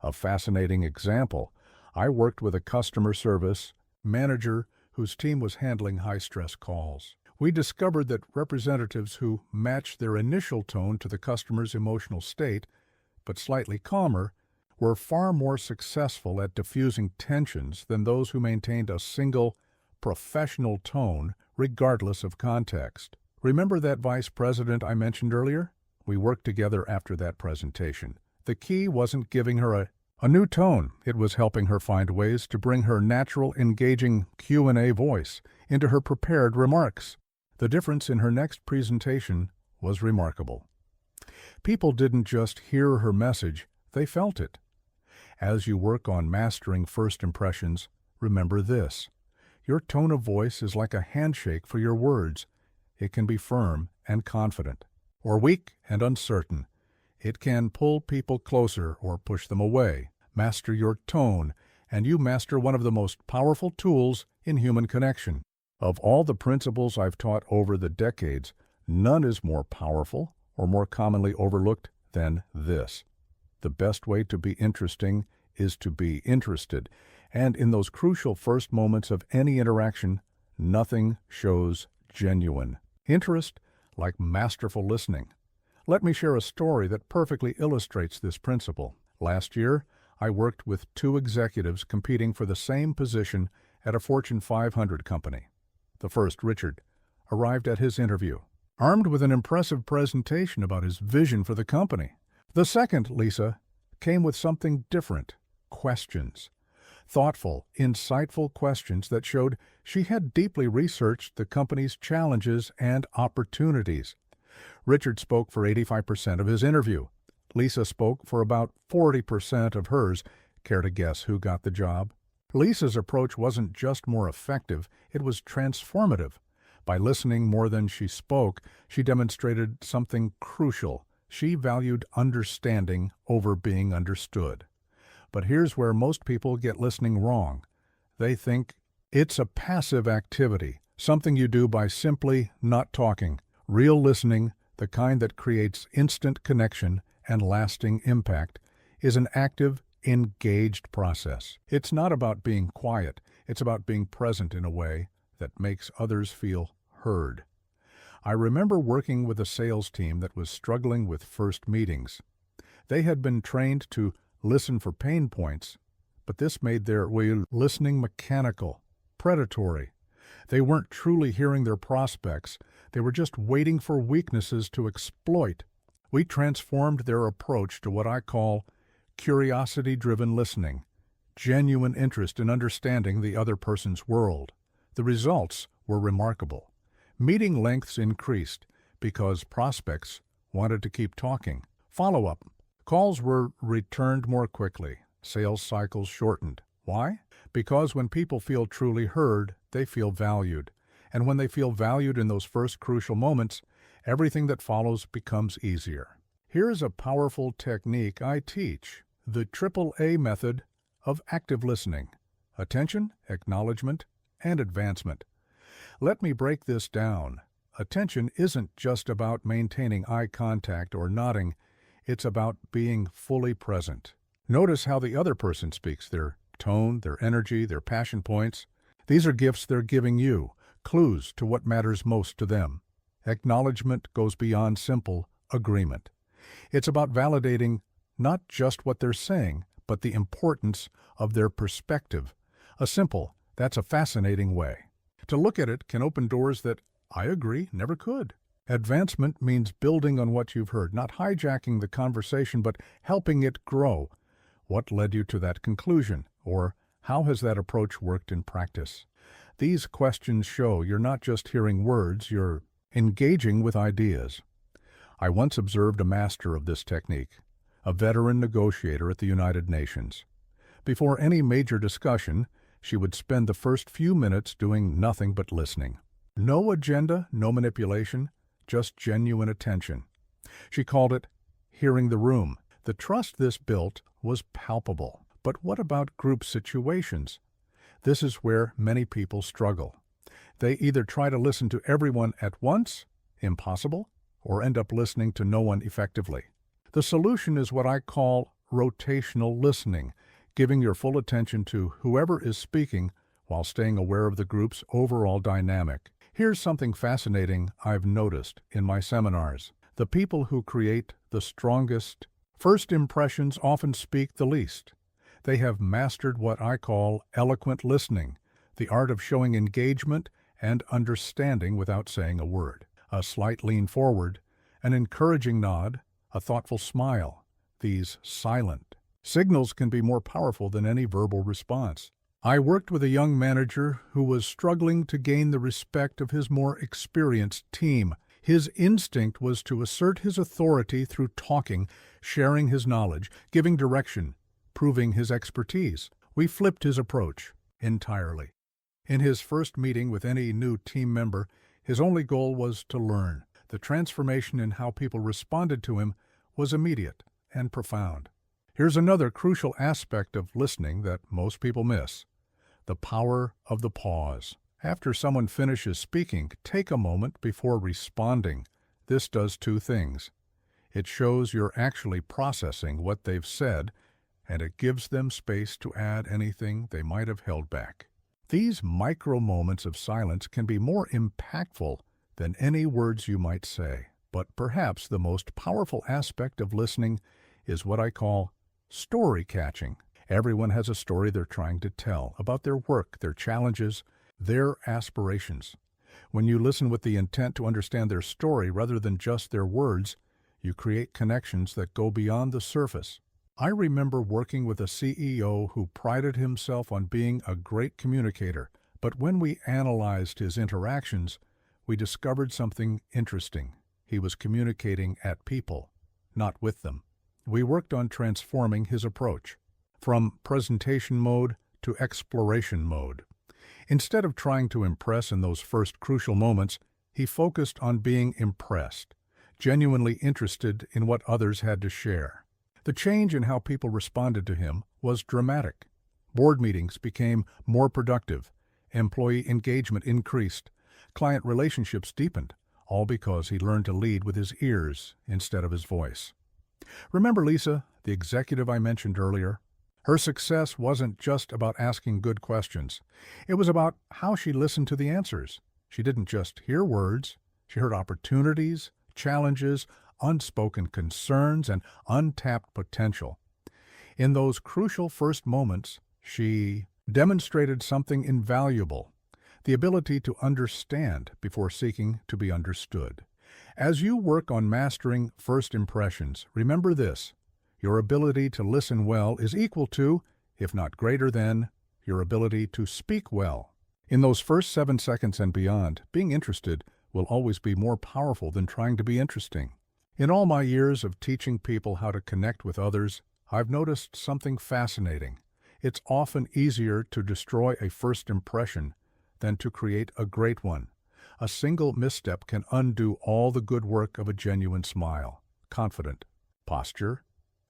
A fascinating example: I worked with a customer service manager whose team was handling high-stress calls. We discovered that representatives who matched their initial tone to the customer's emotional state, but slightly calmer, were far more successful at diffusing tensions than those who maintained a single, professional tone regardless of context. Remember that vice president I mentioned earlier? We worked together after that presentation. The key wasn't giving her a new tone. It was helping her find ways to bring her natural, engaging Q&A voice into her prepared remarks. The difference in her next presentation was remarkable. People didn't just hear her message, they felt it. As you work on mastering first impressions, remember this: your tone of voice is like a handshake for your words. It can be firm and confident, or weak and uncertain. It can pull people closer or push them away. Master your tone, and you master one of the most powerful tools in human connection. Of all the principles I've taught over the decades, none is more powerful or more commonly overlooked than this. The best way to be interesting is to be interested, and in those crucial first moments of any interaction, nothing shows genuine interest like masterful listening. Let me share a story that perfectly illustrates this principle. Last year, I worked with two executives competing for the same position at a Fortune 500 company. The first, Richard, arrived at his interview, armed with an impressive presentation about his vision for the company. The second, Lisa, came with something different, questions. Thoughtful, insightful questions that showed she had deeply researched the company's challenges and opportunities. Richard spoke for 85% of his interview. Lisa spoke for about 40% of hers. Care to guess who got the job? Lisa's approach wasn't just more effective, it was transformative. By listening more than she spoke, she demonstrated something crucial. She valued understanding over being understood. But here's where most people get listening wrong. They think it's a passive activity, something you do by simply not talking. Real listening, the kind that creates instant connection and lasting impact, is an active, engaged process. It's not about being quiet, it's about being present in a way that makes others feel heard. I remember working with a sales team that was struggling with first meetings. They had been trained to listen for pain points, but this made their listening mechanical, predatory. They weren't truly hearing their prospects, they were just waiting for weaknesses to exploit. We transformed their approach to what I call curiosity-driven listening, genuine interest in understanding the other person's world. The results were remarkable. Meeting lengths increased because prospects wanted to keep talking. Follow-up. Calls were returned more quickly. Sales cycles shortened. Why? Because when people feel truly heard, they feel valued. And when they feel valued in those first crucial moments, everything that follows becomes easier. Here's a powerful technique I teach, the AAA method of active listening: attention, acknowledgement, and advancement. Let me break this down. Attention isn't just about maintaining eye contact or nodding, it's about being fully present. Notice how the other person speaks, their tone, their energy, their passion points. These are gifts they're giving you, clues to what matters most to them. Acknowledgement goes beyond simple agreement. It's about validating not just what they're saying, but the importance of their perspective. That's a fascinating way. To look at it can open doors that, I agree, never could. Advancement means building on what you've heard, not hijacking the conversation, but helping it grow. What led you to that conclusion? Or how has that approach worked in practice? These questions show you're not just hearing words, you're engaging with ideas. I once observed a master of this technique, a veteran negotiator at the United Nations. Before any major discussion, she would spend the first few minutes doing nothing but listening. No agenda, no manipulation, just genuine attention. She called it hearing the room. The trust this built was palpable. But what about group situations? This is where many people struggle. They either try to listen to everyone at once, impossible, or end up listening to no one effectively. The solution is what I call rotational listening, giving your full attention to whoever is speaking while staying aware of the group's overall dynamic. Here's something fascinating I've noticed in my seminars. The people who create the strongest first impressions often speak the least. They have mastered what I call eloquent listening, the art of showing engagement and understanding without saying a word. A slight lean forward, an encouraging nod, a thoughtful smile. These silent signals can be more powerful than any verbal response. I worked with a young manager who was struggling to gain the respect of his more experienced team. His instinct was to assert his authority through talking, sharing his knowledge, giving direction, proving his expertise. We flipped his approach entirely. In his first meeting with any new team member, his only goal was to learn. The transformation in how people responded to him was immediate and profound. Here's another crucial aspect of listening that most people miss: the power of the pause. After someone finishes speaking, take a moment before responding. This does two things. It shows you're actually processing what they've said, and it gives them space to add anything they might have held back. These micro moments of silence can be more impactful than any words you might say. But perhaps the most powerful aspect of listening is what I call story catching. Everyone has a story they're trying to tell about their work, their challenges, their aspirations. When you listen with the intent to understand their story rather than just their words, you create connections that go beyond the surface. I remember working with a CEO who prided himself on being a great communicator, but when we analyzed his interactions, we discovered something interesting. He was communicating at people, not with them. We worked on transforming his approach from presentation mode to exploration mode. Instead of trying to impress in those first crucial moments, he focused on being impressed, genuinely interested in what others had to share. The change in how people responded to him was dramatic. Board meetings became more productive, employee engagement increased, client relationships deepened, all because he learned to lead with his ears instead of his voice. Remember Lisa, the executive I mentioned earlier? Her success wasn't just about asking good questions. It was about how she listened to the answers. She didn't just hear words. She heard opportunities, challenges, unspoken concerns, and untapped potential. In those crucial first moments, she demonstrated something invaluable: the ability to understand before seeking to be understood. As you work on mastering first impressions, remember this: your ability to listen well is equal to, if not greater than, your ability to speak well. In those first 7 seconds and beyond, being interested will always be more powerful than trying to be interesting. In all my years of teaching people how to connect with others, I've noticed something fascinating. It's often easier to destroy a first impression than to create a great one. A single misstep can undo all the good work of a genuine smile, confident posture,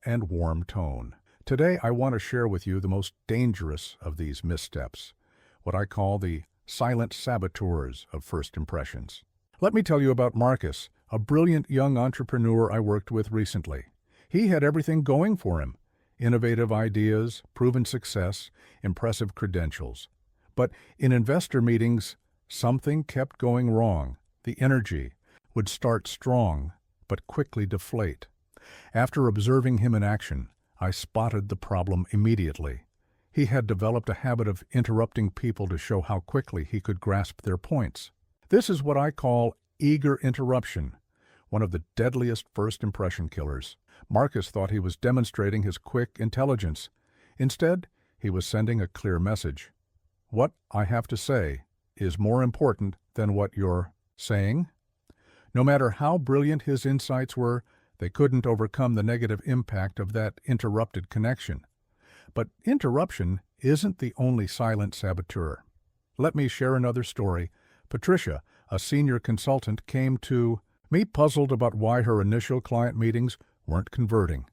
and warm tone. Today, I want to share with you the most dangerous of these missteps, what I call the silent saboteurs of first impressions. Let me tell you about Marcus, a brilliant young entrepreneur I worked with recently. He had everything going for him: innovative ideas, proven success, impressive credentials. But in investor meetings, something kept going wrong. The energy would start strong, but quickly deflate. After observing him in action, I spotted the problem immediately. He had developed a habit of interrupting people to show how quickly he could grasp their points. This is what I call eager interruption, one of the deadliest first impression killers. Marcus thought he was demonstrating his quick intelligence. Instead, he was sending a clear message. What I have to say is more important than what you're saying. No matter how brilliant his insights were, they couldn't overcome the negative impact of that interrupted connection. But interruption isn't the only silent saboteur. Let me share another story. Patricia, a senior consultant, came to me puzzled about why her initial client meetings weren't converting.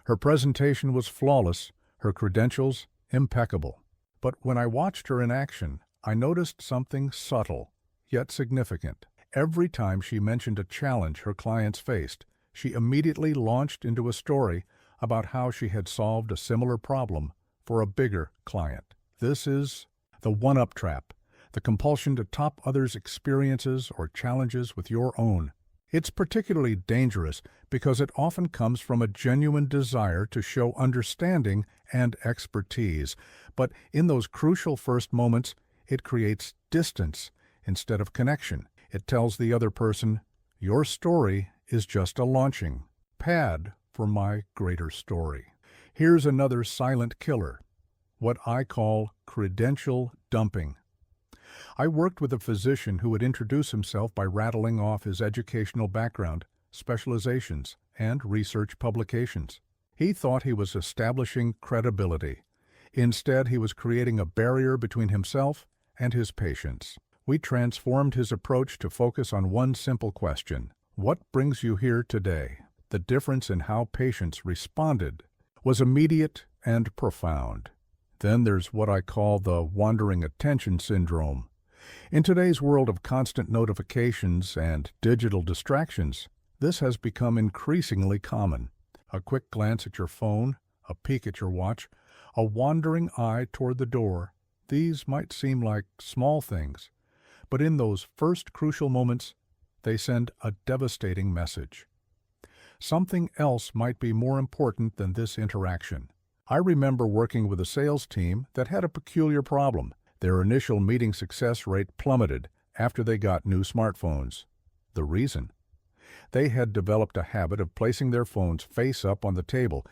Her presentation was flawless, her credentials impeccable. But when I watched her in action, I noticed something subtle, yet significant. Every time she mentioned a challenge her clients faced, she immediately launched into a story about how she had solved a similar problem for a bigger client. This is the one-up trap, the compulsion to top others' experiences or challenges with your own. It's particularly dangerous because it often comes from a genuine desire to show understanding and expertise. But in those crucial first moments, it creates distance instead of connection. It tells the other person, your story is just a launching pad for my greater story. Here's another silent killer, what I call credential dumping. I worked with a physician who would introduce himself by rattling off his educational background, specializations, and research publications. He thought he was establishing credibility. Instead, he was creating a barrier between himself and his patients. We transformed his approach to focus on one simple question: what brings you here today? the difference in how patients responded was immediate and profound. Then there's what I call the wandering attention syndrome. In today's world of constant notifications and digital distractions, this has become increasingly common. A quick glance at your phone, a peek at your watch, a wandering eye toward the door, these might seem like small things, but in those first crucial moments, they send a devastating message. Something else might be more important than this interaction. I remember working with a sales team that had a peculiar problem. Their initial meeting success rate plummeted after they got new smartphones. The reason? They had developed a habit of placing their phones face up on the table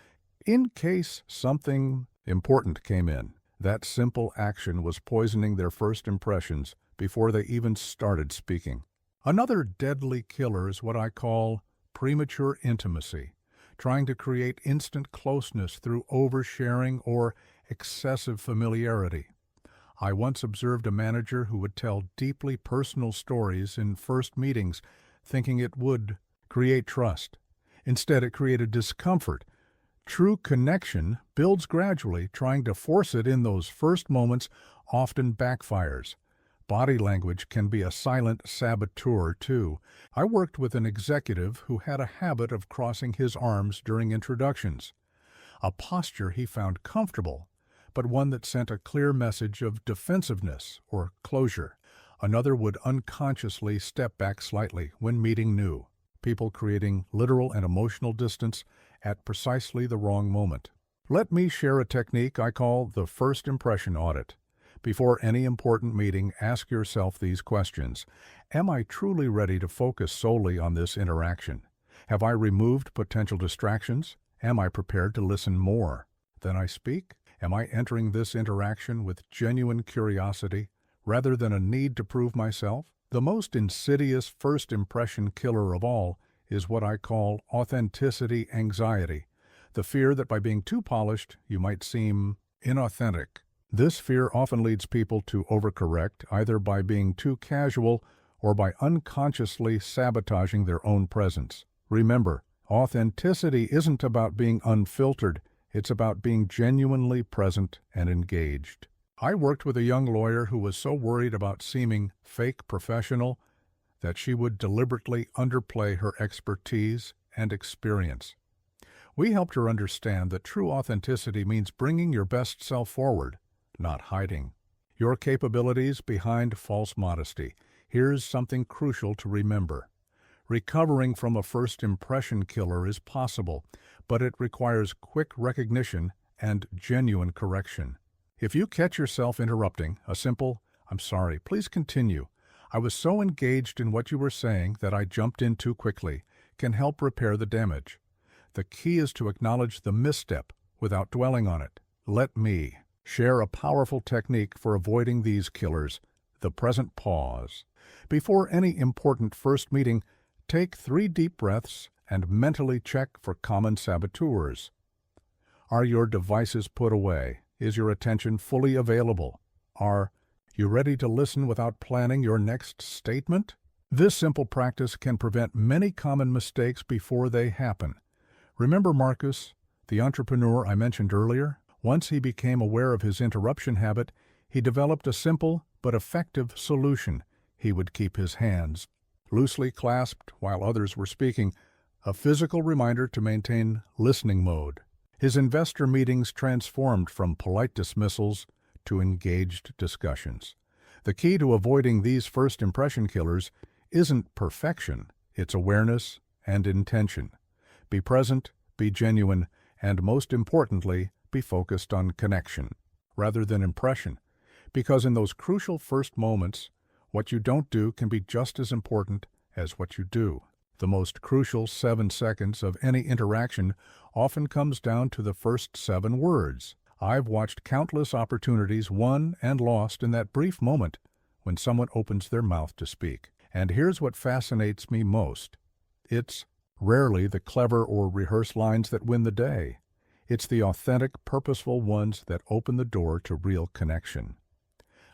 in case something important came in. That simple action was poisoning their first impressions before they even started speaking. Another deadly killer is what I call premature intimacy, trying to create instant closeness through oversharing or excessive familiarity. I once observed a manager who would tell deeply personal stories in first meetings, thinking it would create trust. Instead, it created discomfort. True connection builds gradually. Trying to force it in those first moments often backfires. Body language can be a silent saboteur, too. I worked with an executive who had a habit of crossing his arms during introductions, a posture he found comfortable, but one that sent a clear message of defensiveness or closure. Another would unconsciously step back slightly when meeting new people, creating literal and emotional distance at precisely the wrong moment. Let me share a technique I call the first impression audit. Before any important meeting, ask yourself these questions. Am I truly ready to focus solely on this interaction? Have I removed potential distractions? Am I prepared to listen more than I speak? Am I entering this interaction with genuine curiosity rather than a need to prove myself? The most insidious first impression killer of all is what I call authenticity anxiety, the fear that by being too polished, you might seem inauthentic. This fear often leads people to overcorrect, either by being too casual or by unconsciously sabotaging their own presence. Remember, authenticity isn't about being unfiltered, it's about being genuinely present and engaged. I worked with a young lawyer who was so worried about seeming fake professional that she would deliberately underplay her expertise and experience. We helped her understand that true authenticity means bringing your best self forward, not hiding your capabilities behind false modesty. Here's something crucial to remember. Recovering from a first impression killer is possible, but it requires quick recognition and genuine correction. If you catch yourself interrupting, a simple, "I'm sorry, please continue. I was so engaged in what you were saying that I jumped in too quickly," can help repair the damage. The key is to acknowledge the misstep without dwelling on it. Let me share a powerful technique for avoiding these killers, the present pause. Before any important first meeting, take 3 deep breaths and mentally check for common saboteurs. Are your devices put away? Is your attention fully available? Are you ready to listen without planning your next statement? This simple practice can prevent many common mistakes before they happen. Remember Marcus, the entrepreneur I mentioned earlier? Once he became aware of his interruption habit, he developed a simple but effective solution. He would keep his hands loosely clasped while others were speaking, a physical reminder to maintain listening mode. His investor meetings transformed from polite dismissals to engaged discussions. The key to avoiding these first impression killers isn't perfection, it's awareness and intention. Be present, be genuine, and most importantly, be focused on connection rather than impression. Because in those crucial first moments, what you don't do can be just as important as what you do. The most crucial 7 seconds of any interaction often comes down to the first 7 words. I've watched countless opportunities won and lost in that brief moment when someone opens their mouth to speak. And here's what fascinates me most. It's rarely the clever or rehearsed lines that win the day. It's the authentic, purposeful ones that open the door to real connection.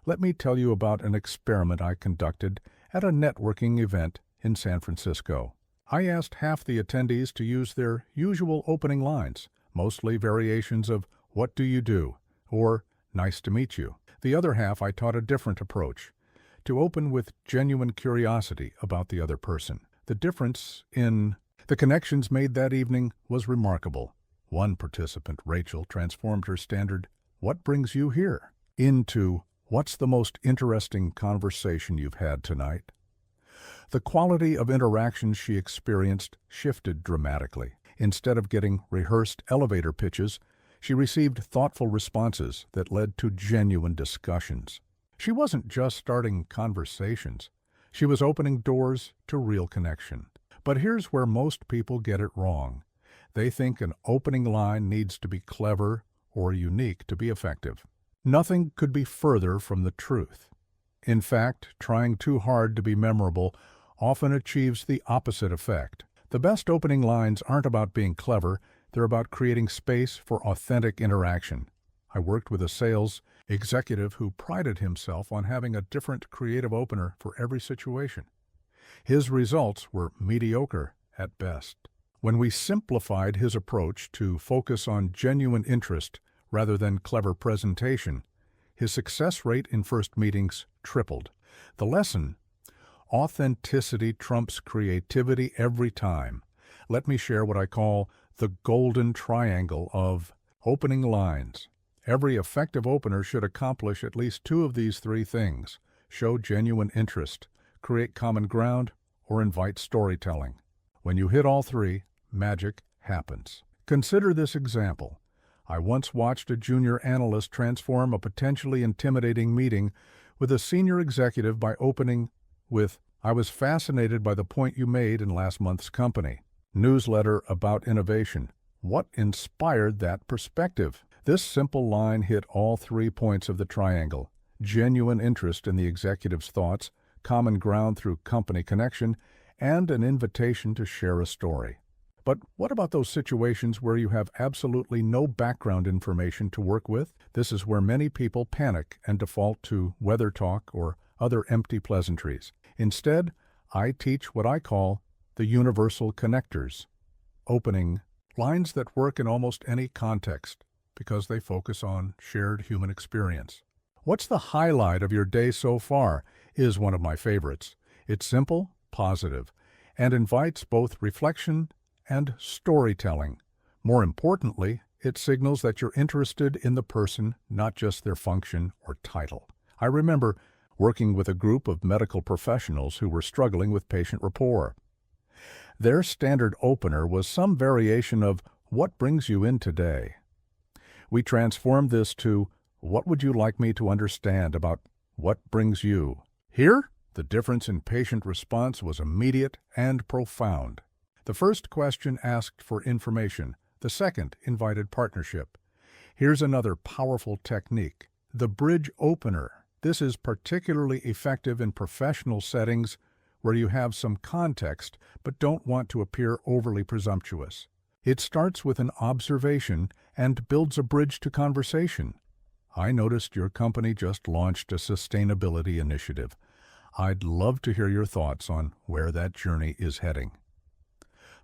Let me tell you about an experiment I conducted at a networking event in San Francisco. I asked half the attendees to use their usual opening lines, mostly variations of "What do you do?" or "Nice to meet you." The other half I taught a different approach, to open with genuine curiosity about the other person. The difference in the connections made that evening was remarkable. One participant, Rachel, transformed her standard "What brings you here?" into "What's the most interesting conversation you've had tonight?" The quality of interactions she experienced shifted dramatically. Instead of getting rehearsed elevator pitches, she received thoughtful responses that led to genuine discussions. She wasn't just starting conversations. She was opening doors to real connection. But here's where most people get it wrong. They think an opening line needs to be clever or unique to be effective. Nothing could be further from the truth. In fact, trying too hard to be memorable often achieves the opposite effect. The best opening lines aren't about being clever, they're about creating space for authentic interaction. I worked with a sales executive who prided himself on having a different creative opener for every situation. His results were mediocre at best. When we simplified his approach to focus on genuine interest rather than clever presentation, his success rate in first meetings tripled. The lesson: authenticity trumps creativity every time. Let me share what I call the golden triangle of opening lines. Every effective opener should accomplish at least two of these three things: show genuine interest, create common ground, or invite storytelling. When you hit all three, magic happens. Consider this example. I once watched a junior analyst transform a potentially intimidating meeting with a senior executive by opening with, "I was fascinated by the point you made in last month's company newsletter about innovation. What inspired that perspective?" This simple line hit all 3 points of the triangle: genuine interest in the executive's thoughts, common ground through company connection, and an invitation to share a story. But what about those situations where you have absolutely no background information to work with? This is where many people panic and default to weather talk or other empty pleasantries. Instead, I teach what I call the universal connectors, opening lines that work in almost any context because they focus on shared human experience. "What's the highlight of your day so far?" is one of my favorites. It's simple, positive, and invites both reflection and storytelling. More importantly, it signals that you're interested in the person, not just their function or title. I remember working with a group of medical professionals who were struggling with patient rapport. Their standard opener was some variation of "What brings you in today?" We transformed this to "What would you like me to understand about what brings you?" Here, the difference in patient response was immediate and profound. The first question asked for information. The second invited partnership. Here's another powerful technique: the bridge opener. This is particularly effective in professional settings where you have some context but don't want to appear overly presumptuous. It starts with an observation and builds a bridge to conversation. "I noticed your company just launched a sustainability initiative. I'd love to hear your thoughts on where that journey is heading."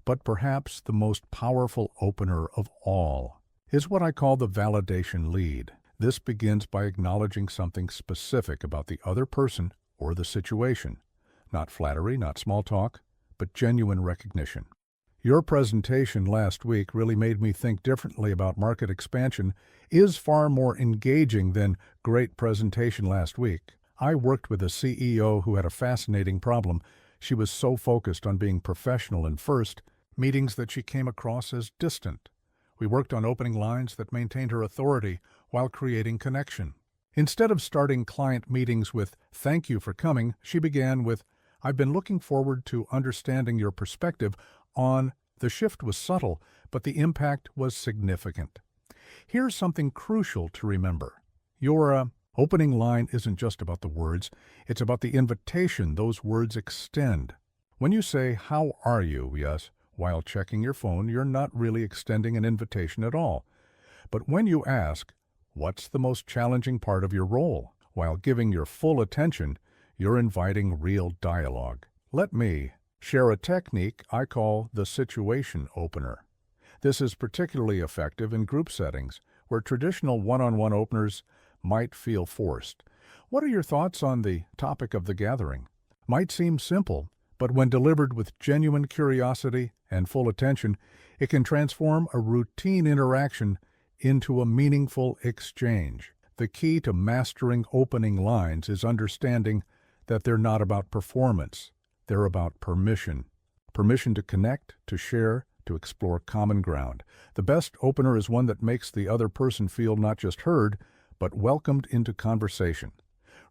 But perhaps the most powerful opener of all is what I call the validation lead. This begins by acknowledging something specific about the other person or the situation. Not flattery, not small talk, but genuine recognition. "Your presentation last week really made me think differently about market expansion" is far more engaging than "Great presentation last week." I worked with a CEO who had a fascinating problem. She was so focused on being professional in first meetings that she came across as distant. We worked on opening lines that maintained her authority while creating connection. Instead of starting client meetings with "Thank you for coming," she began with, "I've been looking forward to understanding your perspective on." The shift was subtle, but the impact was significant. Here's something crucial to remember. Your opening line isn't just about the words, it's about the invitation those words extend. When you say, "How are you?" yes, while checking your phone, you're not really extending an invitation at all. But when you ask, "What's the most challenging part of your role?" while giving your full attention, you're inviting real dialogue. Let me Share a technique I call the situation opener. This is particularly effective in group settings where traditional one-on-one openers might feel forced. What are your thoughts on the topic of the gathering? Might seem simple, but when delivered with genuine curiosity and full attention, it can transform a routine interaction into a meaningful exchange. The key to mastering opening lines is understanding that they're not about performance. They're about permission. Permission to connect, to share, to explore common ground. The best opener is one that makes the other person feel not just heard, but welcomed into conversation.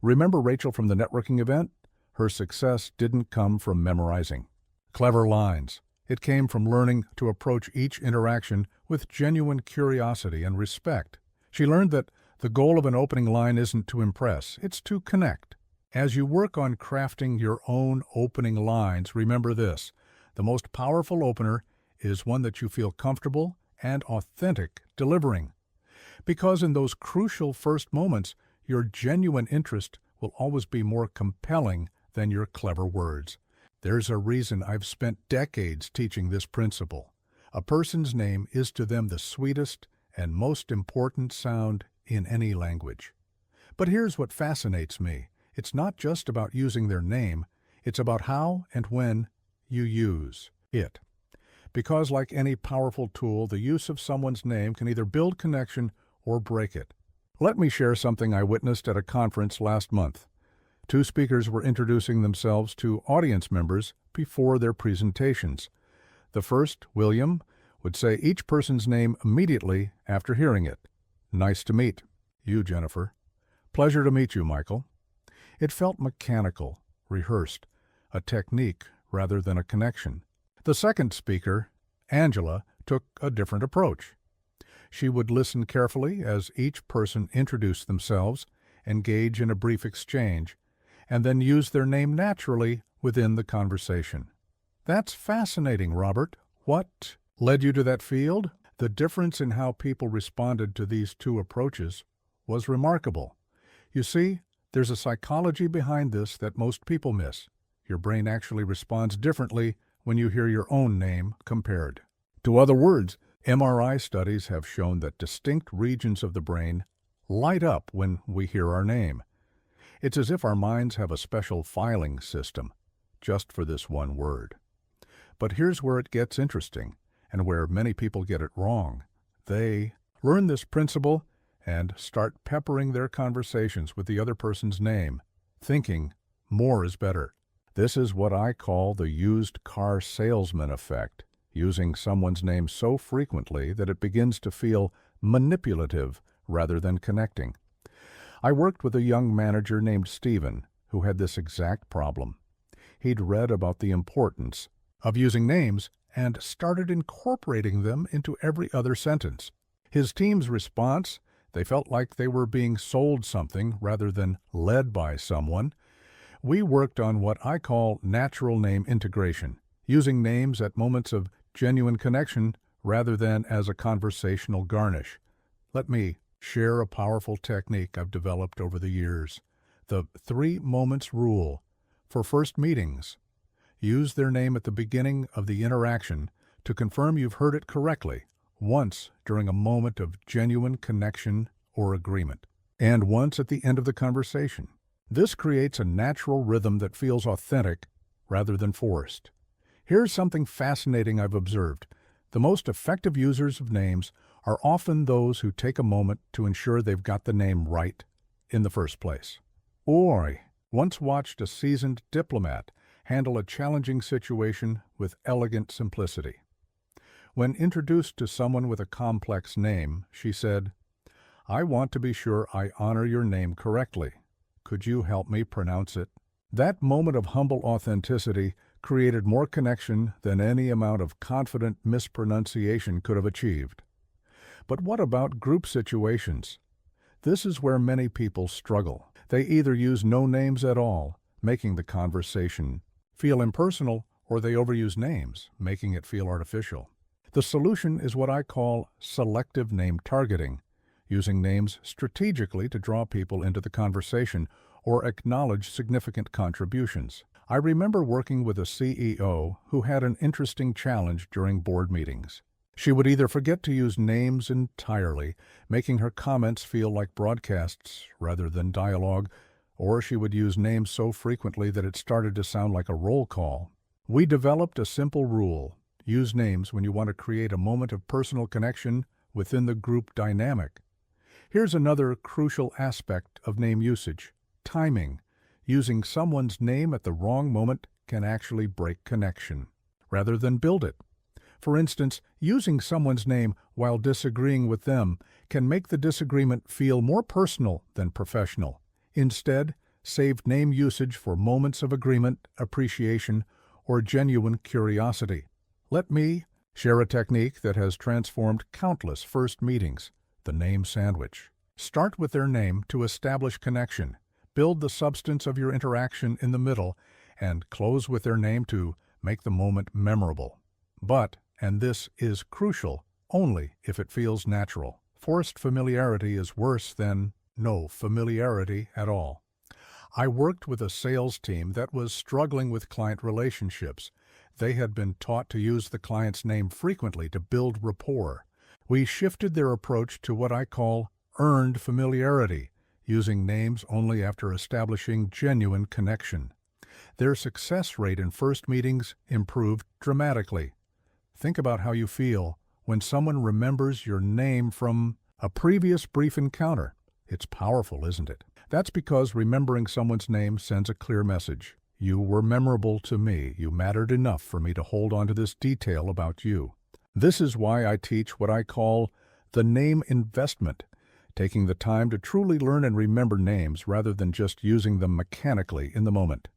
Remember Rachel from the networking event? Her success didn't come from memorizing clever lines. It came from learning to approach each interaction with genuine curiosity and respect. She learned that the goal of an opening line isn't to impress, it's to connect. As you work on crafting your own opening lines, remember this: the most powerful opener is one that you feel comfortable and authentic delivering. Because in those crucial first moments, your genuine interest will always be more compelling than your clever words. There's a reason I've spent decades teaching this principle. A person's name is to them the sweetest and most important sound in any language. But here's what fascinates me. It's not just about using their name, it's about how and when you use it. Because like any powerful tool, the use of someone's name can either build connection or break it. Let me share something I witnessed at a conference last month. Two speakers were introducing themselves to audience members before their presentations. The first, William, would say each person's name immediately after hearing it. Nice to meet you, Jennifer. Pleasure to meet you, Michael. It felt mechanical, rehearsed, a technique rather than a connection. The second speaker, Angela, took a different approach. She would listen carefully as each person introduced themselves, engage in a brief exchange, and then use their name naturally within the conversation. That's fascinating, Robert. What led you to that field? The difference in how people responded to these two approaches was remarkable. You see, there's a psychology behind this that most people miss. Your brain actually responds differently when you hear your own name compared to other words. MRI studies have shown that distinct regions of the brain light up when we hear our name. It's as if our minds have a special filing system just for this one word. But here's where it gets interesting, and where many people get it wrong. They learn this principle and start peppering their conversations with the other person's name, thinking more is better. This is what I call the used car salesman effect, using someone's name so frequently that it begins to feel manipulative rather than connecting. I worked with a young manager named Stephen who had this exact problem. He'd read about the importance of using names and started incorporating them into every other sentence. His team's response: they felt like they were being sold something rather than led by someone. We worked on what I call natural name integration, using names at moments of genuine connection rather than as a conversational garnish. Let me share a powerful technique I've developed over the years. The 3 moments rule. For first meetings, use their name at the beginning of the interaction to confirm you've heard it correctly, once during a moment of genuine connection or agreement, and once at the end of the conversation. This creates a natural rhythm that feels authentic rather than forced. Here's something fascinating I've observed. The most effective users of names are often those who take a moment to ensure they've got the name right in the first place. I once watched a seasoned diplomat handle a challenging situation with elegant simplicity. When introduced to someone with a complex name, she said, "I want to be sure I honor your name correctly. Could you help me pronounce it?" That moment of humble authenticity created more connection than any amount of confident mispronunciation could have achieved. But what about group situations? This is where many people struggle. They either use no names at all, making the conversation feel impersonal, or they overuse names, making it feel artificial. The solution is what I call selective name targeting, using names strategically to draw people into the conversation or acknowledge significant contributions. I remember working with a CEO who had an interesting challenge during board meetings. She would either forget to use names entirely, making her comments feel like broadcasts rather than dialogue, or she would use names so frequently that it started to sound like a roll call. We developed a simple rule: use names when you want to create a moment of personal connection within the group dynamic. Here's another crucial aspect of name usage: timing. Using someone's name at the wrong moment can actually break connection, rather than build it. For instance, using someone's name while disagreeing with them can make the disagreement feel more personal than professional. Instead, save name usage for moments of agreement, appreciation, or genuine curiosity. Let me share a technique that has transformed countless first meetings: the name sandwich. Start with their name to establish connection. Build the substance of your interaction in the middle, and close with their name to make the moment memorable. But, and this is crucial, only if it feels natural. Forced familiarity is worse than no familiarity at all. I worked with a sales team that was struggling with client relationships. They had been taught to use the client's name frequently to build rapport. We shifted their approach to what I call earned familiarity, using names only after establishing genuine connection. Their success rate in first meetings improved dramatically. Think about how you feel when someone remembers your name from a previous brief encounter. It's powerful, isn't it? That's because remembering someone's name sends a clear message. You were memorable to me. You mattered enough for me to hold on to this detail about you. This is why I teach what I call the name investment, taking the time to truly learn and remember names rather than just using them mechanically in the moment.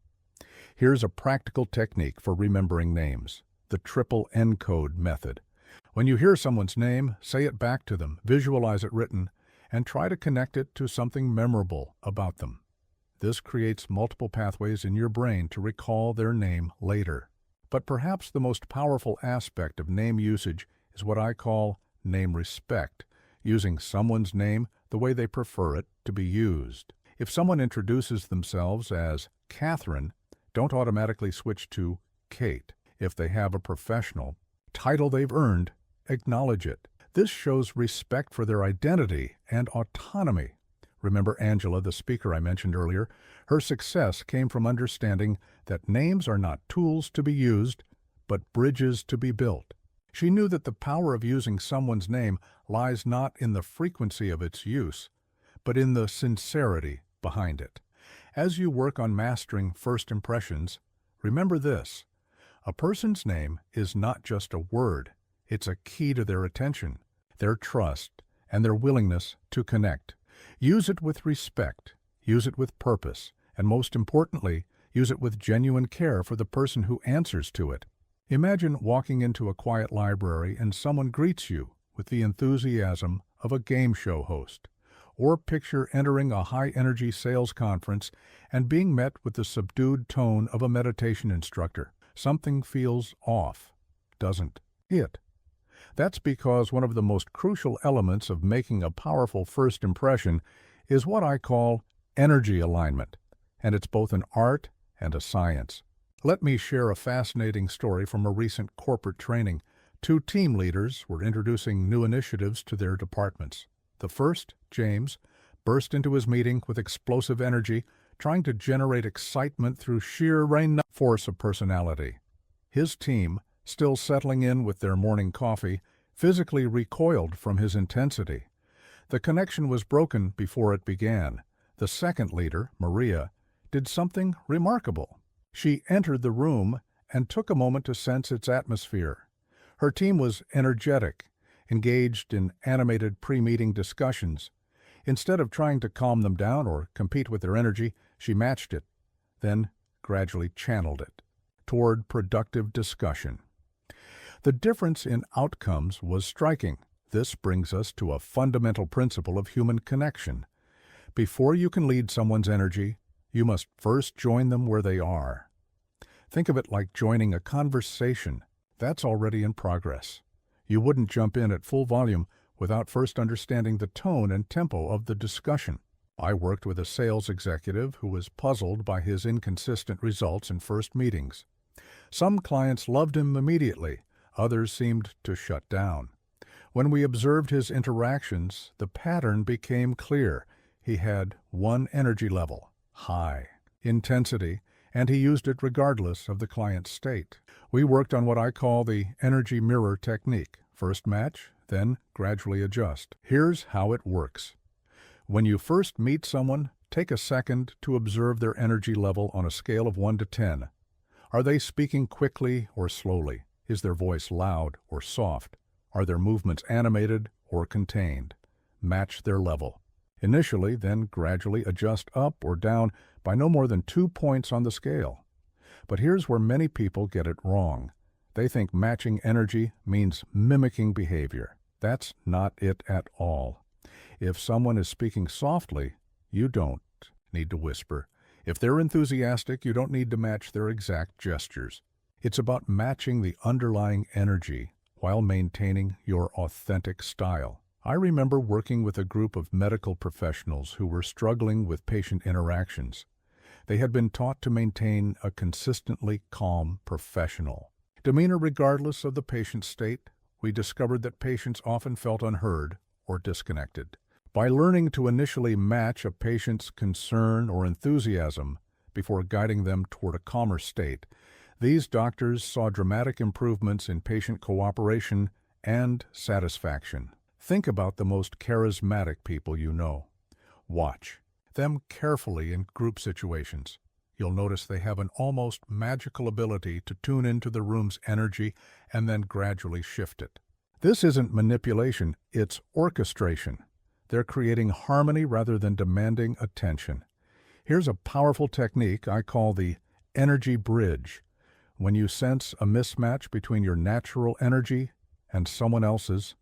Here's a practical technique for remembering names: the triple encode method. When you hear someone's name, say it back to them, visualize it written, and try to connect it to something memorable about them. This creates multiple pathways in your brain to recall their name later. But perhaps the most powerful aspect of name usage is what I call name respect, using someone's name the way they prefer it to be used. If someone introduces themselves as Catherine, don't automatically switch to Kate. If they have a professional title they've earned, acknowledge it. This shows respect for their identity and autonomy. Remember Angela, the speaker I mentioned earlier? Her success came from understanding that names are not tools to be used, but bridges to be built. She knew that the power of using someone's name lies not in the frequency of its use, but in the sincerity behind it. As you work on mastering first impressions, remember this: a person's name is not just a word. It's a key to their attention, their trust, and their willingness to connect. Use it with respect, use it with purpose, and most importantly, use it with genuine care for the person who answers to it. Imagine walking into a quiet library and someone greets you with the enthusiasm of a game show host. Or picture entering a high-energy sales conference and being met with the subdued tone of a meditation instructor. Something feels off, doesn't it? That's because one of the most crucial elements of making a powerful first impression is what I call energy alignment, and it's both an art and a science. Let me share a fascinating story from a recent corporate training. Two team leaders were introducing new initiatives to their departments. The first, James, burst into his meeting with explosive energy, trying to generate excitement through sheer force of personality. His team, still settling in with their morning coffee, physically recoiled from his intensity. The connection was broken before it began. The second leader, Maria, did something remarkable. She entered the room and took a moment to sense its atmosphere. Her team was energetic, engaged in animated pre-meeting discussions. Instead of trying to calm them down or compete with their energy, she matched it, then gradually channeled it toward productive discussion. The difference in outcomes was striking. This brings us to a fundamental principle of human connection. Before you can lead someone's energy, you must first join them where they are. Think of it like joining a conversation that's already in progress. You wouldn't jump in at full volume without first understanding the tone and tempo of the discussion. I worked with a sales executive who was puzzled by his inconsistent results in first meetings. Some clients loved him immediately, others seemed to shut down. When we observed his interactions, the pattern became clear. He had one energy level, high intensity, and he used it regardless of the client's state. We worked on what I call the energy mirror technique. First match, then gradually adjust. Here's how it works. When you first meet someone, take a second to observe their energy level on a scale of 1 to 10. Are they speaking quickly or slowly? Is their voice loud or soft? Are their movements animated or contained? Match their level. Initially, then gradually adjust up or down by no more than 2 points on the scale. But here's where many people get it wrong. They think matching energy means mimicking behavior. That's not it at all. If someone is speaking softly, you don't need to whisper. If they're enthusiastic, you don't need to match their exact gestures. It's about matching the underlying energy while maintaining your authentic style. I remember working with a group of medical professionals who were struggling with patient interactions. They had been taught to maintain a consistently calm, professional demeanor regardless of the patient's state. We discovered that patients often felt unheard or disconnected. By learning to initially match a patient's concern or enthusiasm before guiding them toward a calmer state, these doctors saw dramatic improvements in patient cooperation and satisfaction. Think about the most charismatic people you know. Watch them carefully in group situations. You'll notice they have an almost magical ability to tune into the room's energy and then gradually shift it. This isn't manipulation, it's orchestration. They're creating harmony rather than demanding attention. Here's a powerful technique I call the energy bridge. When you sense a mismatch between your natural energy and someone else's,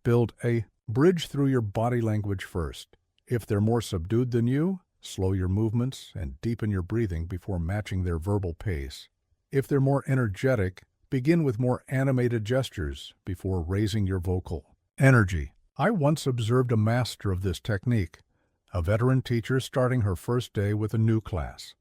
build a bridge through your body language first. If they're more subdued than you, slow your movements and deepen your breathing before matching their verbal pace. If they're more energetic, begin with more animated gestures before raising your vocal energy. I once observed a master of this technique, a veteran teacher starting her first day with a new class.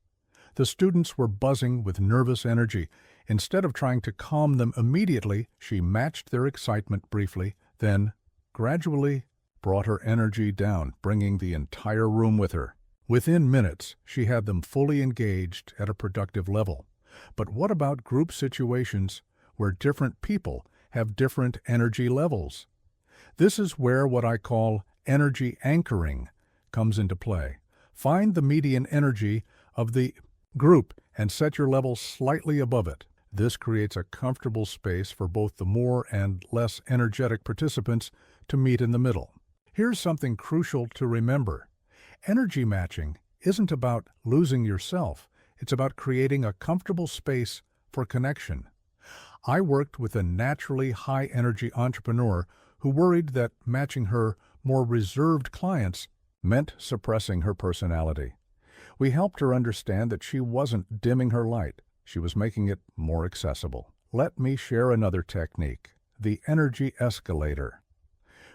The students were buzzing with nervous energy. Instead of trying to calm them immediately, she matched their excitement briefly, then gradually brought her energy down, bringing the entire room with her. Within minutes, she had them fully engaged at a productive level. But what about group situations where different people have different energy levels? This is where what I call energy anchoring comes into play. Find the median energy of the group and set your level slightly above it. This creates a comfortable space for both the more and less energetic participants to meet in the middle. Here's something crucial to remember. Energy matching isn't about losing yourself. It's about creating a comfortable space for connection. I worked with a naturally high-energy entrepreneur who worried that matching her more reserved clients meant suppressing her personality. We helped her understand that she wasn't dimming her light. She was making it more accessible. Let me share another technique, the energy escalator.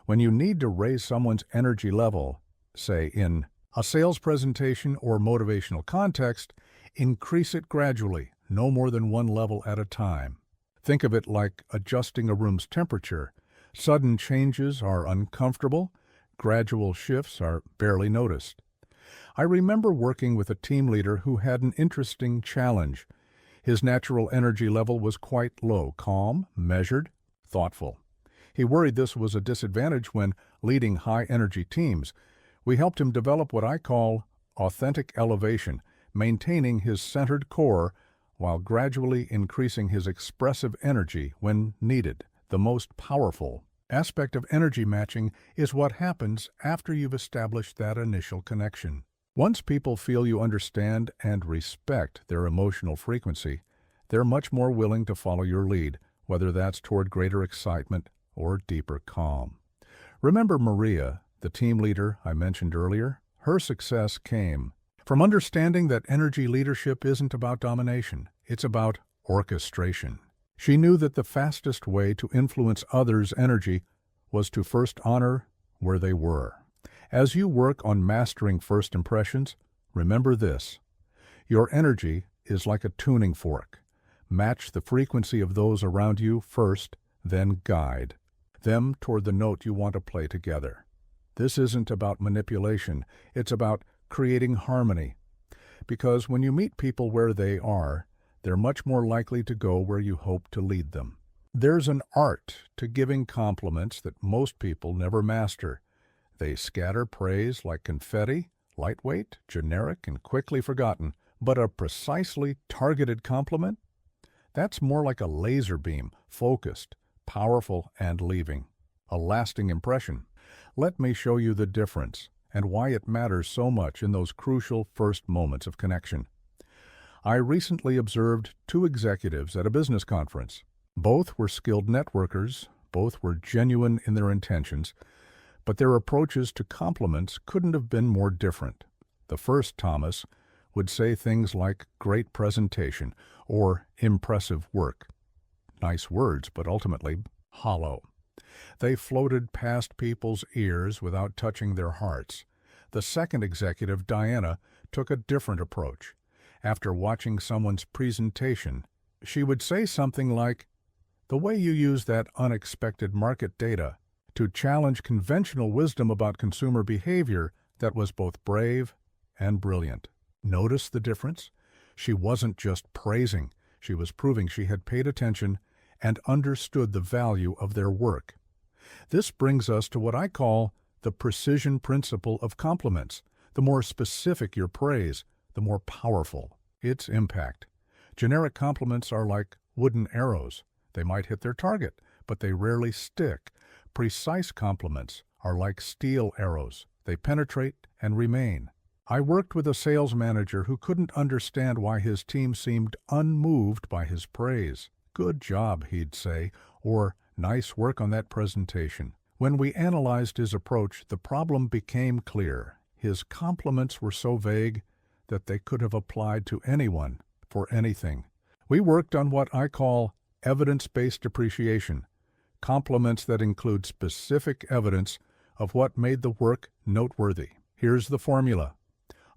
When you need to raise someone's energy level, say in a sales presentation or motivational context, increase it gradually, no more than one level at a time. Think of it like adjusting a room's temperature. Sudden changes are uncomfortable, gradual shifts are barely noticed. I remember working with a team leader who had an interesting challenge. His natural energy level was quite low, calm, measured, thoughtful. He worried this was a disadvantage when leading high-energy teams. We helped him develop what I call authentic elevation, maintaining his centered core while gradually increasing his expressive energy when needed. The most powerful aspect of energy matching is what happens after you've established that initial connection. Once people feel you understand and respect their emotional frequency, they're much more willing to follow your lead, whether that's toward greater excitement or deeper calm. Remember Maria, the team leader I mentioned earlier? Her success came from understanding that energy leadership isn't about domination, it's about orchestration. She knew that the fastest way to influence others' energy was to first honor where they were. As you work on mastering first impressions, remember this. Your energy is like a tuning fork. Match the frequency of those around you first, then guide them toward the note you want to play together. This isn't about manipulation, it's about creating harmony. Because when you meet people where they are, they're much more likely to go where you hope to lead them. There's an art to giving compliments that most people never master. They scatter praise like confetti, lightweight, generic, and quickly forgotten. But a precisely targeted compliment? That's more like a laser beam, focused, powerful, and leaving a lasting impression. Let me show you the difference and why it matters so much in those crucial first moments of connection. I recently observed two executives at a business conference. Both were skilled networkers, both were genuine in their intentions, but their approaches to compliments couldn't have been more different. The first, Thomas, would say things like great presentation or impressive work. Nice words, but ultimately hollow. They floated past people's ears without touching their hearts. The second executive, Diana, took a different approach. After watching someone's presentation, she would say something like, "The way you use that unexpected market data to challenge conventional wisdom about consumer behavior, that was both brave and brilliant." Notice the difference? She wasn't just praising, she was proving she had paid attention and understood the value of their work. This brings us to what I call the precision principle of compliments. The more specific your praise, the more powerful its impact. Generic compliments are like wooden arrows. They might hit their target, but they rarely stick. Precise compliments are like steel arrows. They penetrate and remain. I worked with a sales manager who couldn't understand why his team seemed unmoved by his praise. "Good job," he'd say, or "nice work on that presentation." When we analyzed his approach, the problem became clear. His compliments were so vague that they could have applied to anyone for anything. We worked on what I call evidence-based appreciation, compliments that include specific evidence of what made the work noteworthy. Here's the formula.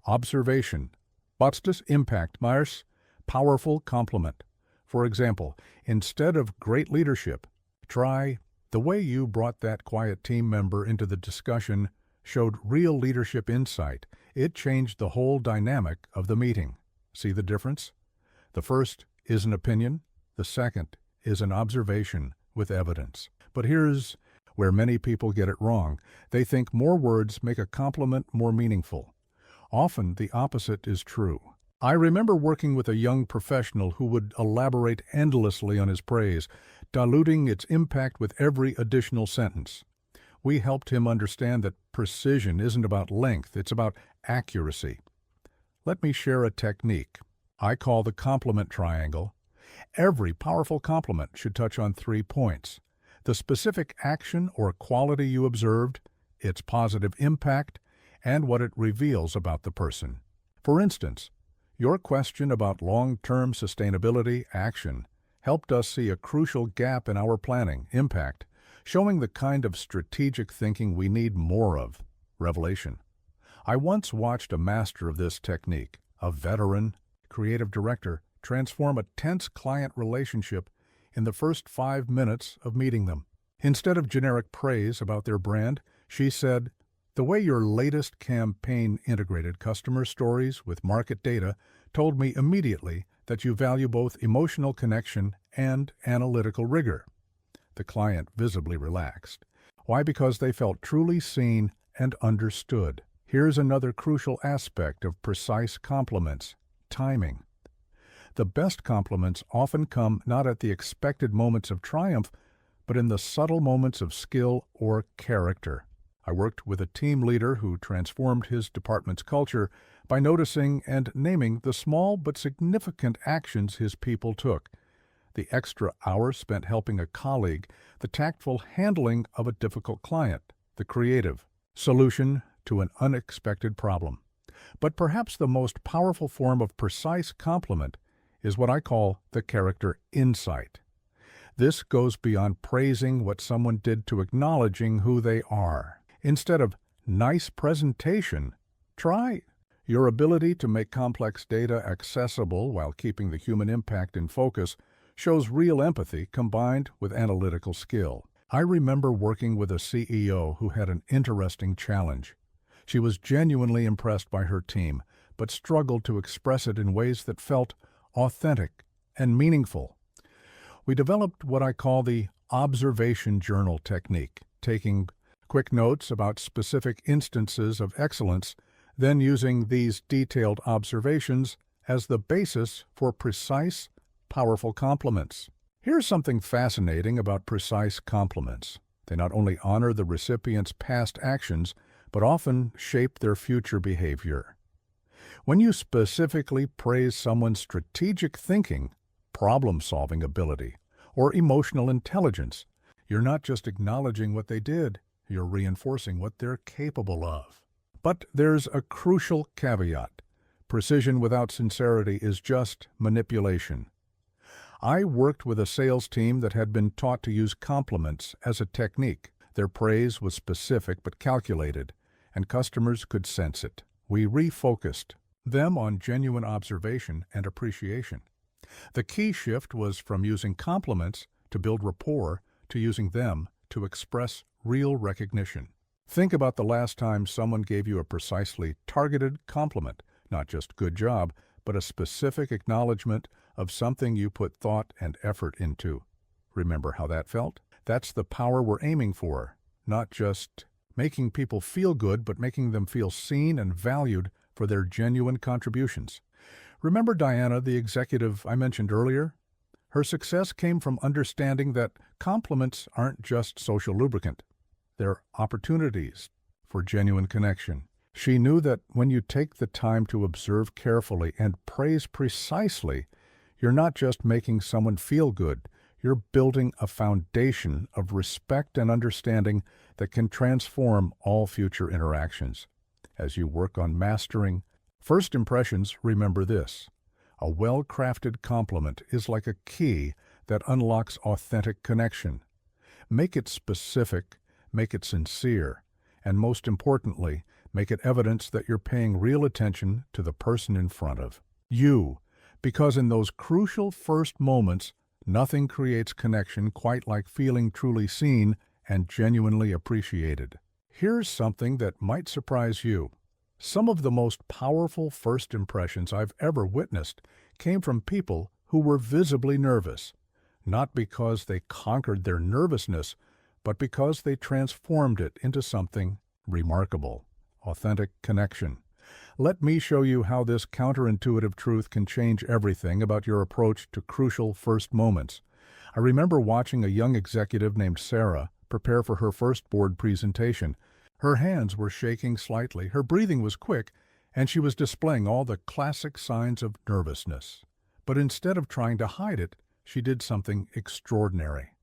Observation. What's this impact, Myers? Powerful compliment. For example, instead of great leadership, try the way you brought that quiet team member into the discussion showed real leadership insight. It changed the whole dynamic of the meeting. See the difference? The first is an opinion. The second is an observation with evidence. But here's where many people get it wrong. They think more words make a compliment more meaningful. Often the opposite is true. I remember working with a young professional who would elaborate endlessly on his praise, diluting its impact with every additional sentence. We helped him understand that precision isn't about length, it's about accuracy. Let me share a technique I call the compliment triangle. Every powerful compliment should touch on 3 points: the specific action or quality you observed, its positive impact, and what it reveals about the person. For instance, your question about long-term sustainability action helped us see a crucial gap in our planning, impact, showing the kind of strategic thinking we need more of, revelation. I once watched a master of this technique, a veteran creative director, transform a tense client relationship in the first 5 minutes of meeting them. Instead of generic praise about their brand, she said, "The way your latest campaign integrated customer stories with market data told me immediately that you value both emotional connection and analytical rigor." The client visibly relaxed. Why? Because they felt truly seen and understood. Here's another crucial aspect of precise compliments: timing. The best compliments often come not at the expected moments of triumph, but in the subtle moments of skill or character. I worked with a team leader who transformed his department's culture by noticing and naming the small but significant actions his people took. The extra hour spent helping a colleague, the tactful handling of a difficult client, the creative solution to an unexpected problem. But perhaps the most powerful form of precise compliment is what I call the character insight. This goes beyond praising what someone did to acknowledging who they are. Instead of nice presentation. Try your ability to make complex data accessible while keeping the human impact in focus shows real empathy combined with analytical skill. I remember working with a CEO who had an interesting challenge. She was genuinely impressed by her team, but struggled to express it in ways that felt authentic and meaningful. We developed what I call the observation journal technique, taking quick notes about specific instances of excellence, then using these detailed observations as the basis for precise, powerful compliments. Here's something fascinating about precise compliments. They not only honor the recipient's past actions, but often shape their future behavior. When you specifically praise someone's strategic thinking, problem-solving ability, or emotional intelligence, you're not just acknowledging what they did, you're reinforcing what they're capable of. But there's a crucial caveat. Precision without sincerity is just manipulation. I worked with a sales team that had been taught to use compliments as a technique. Their praise was specific but calculated, and customers could sense it. We refocused them on genuine observation and appreciation. The key shift was from using compliments to build rapport to using them to express real recognition. Think about the last time someone gave you a precisely targeted compliment, not just good job, but a specific acknowledgement of something you put thought and effort into. Remember how that felt? That's the power we're aiming for, not just making people feel good, but making them feel seen and valued for their genuine contributions. Remember Diana, the executive I mentioned earlier? Her success came from understanding that compliments aren't just social lubricant. They're opportunities for genuine connection. She knew that when you take the time to observe carefully and praise precisely, you're not just making someone feel good, you're building a foundation of respect and understanding that can transform all future interactions. As you work on mastering first impressions, remember this. A well-crafted compliment is like a key that unlocks authentic connection. Make it specific, make it sincere, and most importantly, make it evidence that you're paying real attention to the person in front of you. Because in those crucial first moments, nothing creates connection quite like feeling truly seen and genuinely appreciated. Here's something that might surprise you. Some of the most powerful first impressions I've ever witnessed came from people who were visibly nervous, not because they conquered their nervousness, but because they transformed it into something remarkable, authentic connection. Let me show you how this counterintuitive truth can change everything about your approach to crucial first moments. I remember watching a young executive named Sarah prepare for her first board presentation. Her hands were shaking slightly, her breathing was quick, and she was displaying all the classic signs of nervousness. But instead of trying to hide it, she did something extraordinary.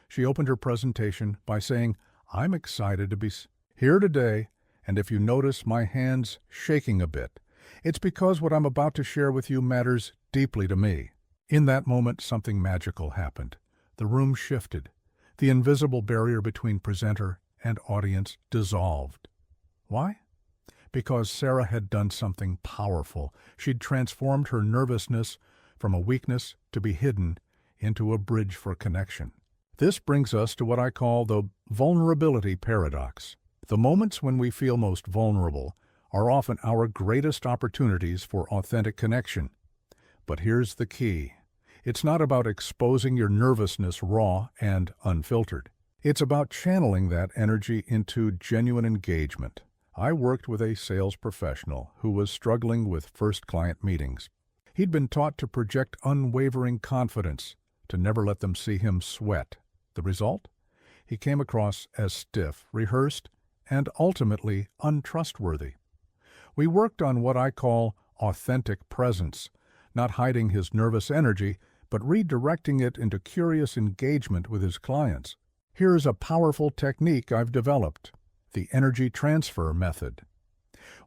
She opened her presentation by saying, "I'm excited to be here today, and if you notice my hands shaking a bit, it's because what I'm about to share with you matters deeply to me." In that moment, something magical happened. The room shifted. The invisible barrier between presenter and audience dissolved. Why? Because Sarah had done something powerful. She'd transformed her nervousness from a weakness to be hidden into a bridge for connection. This brings us to what I call the vulnerability paradox. The moments when we feel most vulnerable are often our greatest opportunities for authentic connection. But here's the key. It's not about exposing your nervousness raw and unfiltered. It's about channeling that energy into genuine engagement. I worked with a sales professional who was struggling with first client meetings. He'd been taught to project unwavering confidence, to never let them see him sweat. The result? He came across as stiff, rehearsed, and ultimately untrustworthy. We worked on what I call authentic presence, not hiding his nervous energy, but redirecting it into curious engagement with his clients. Here's a powerful technique I've developed, the energy transfer method.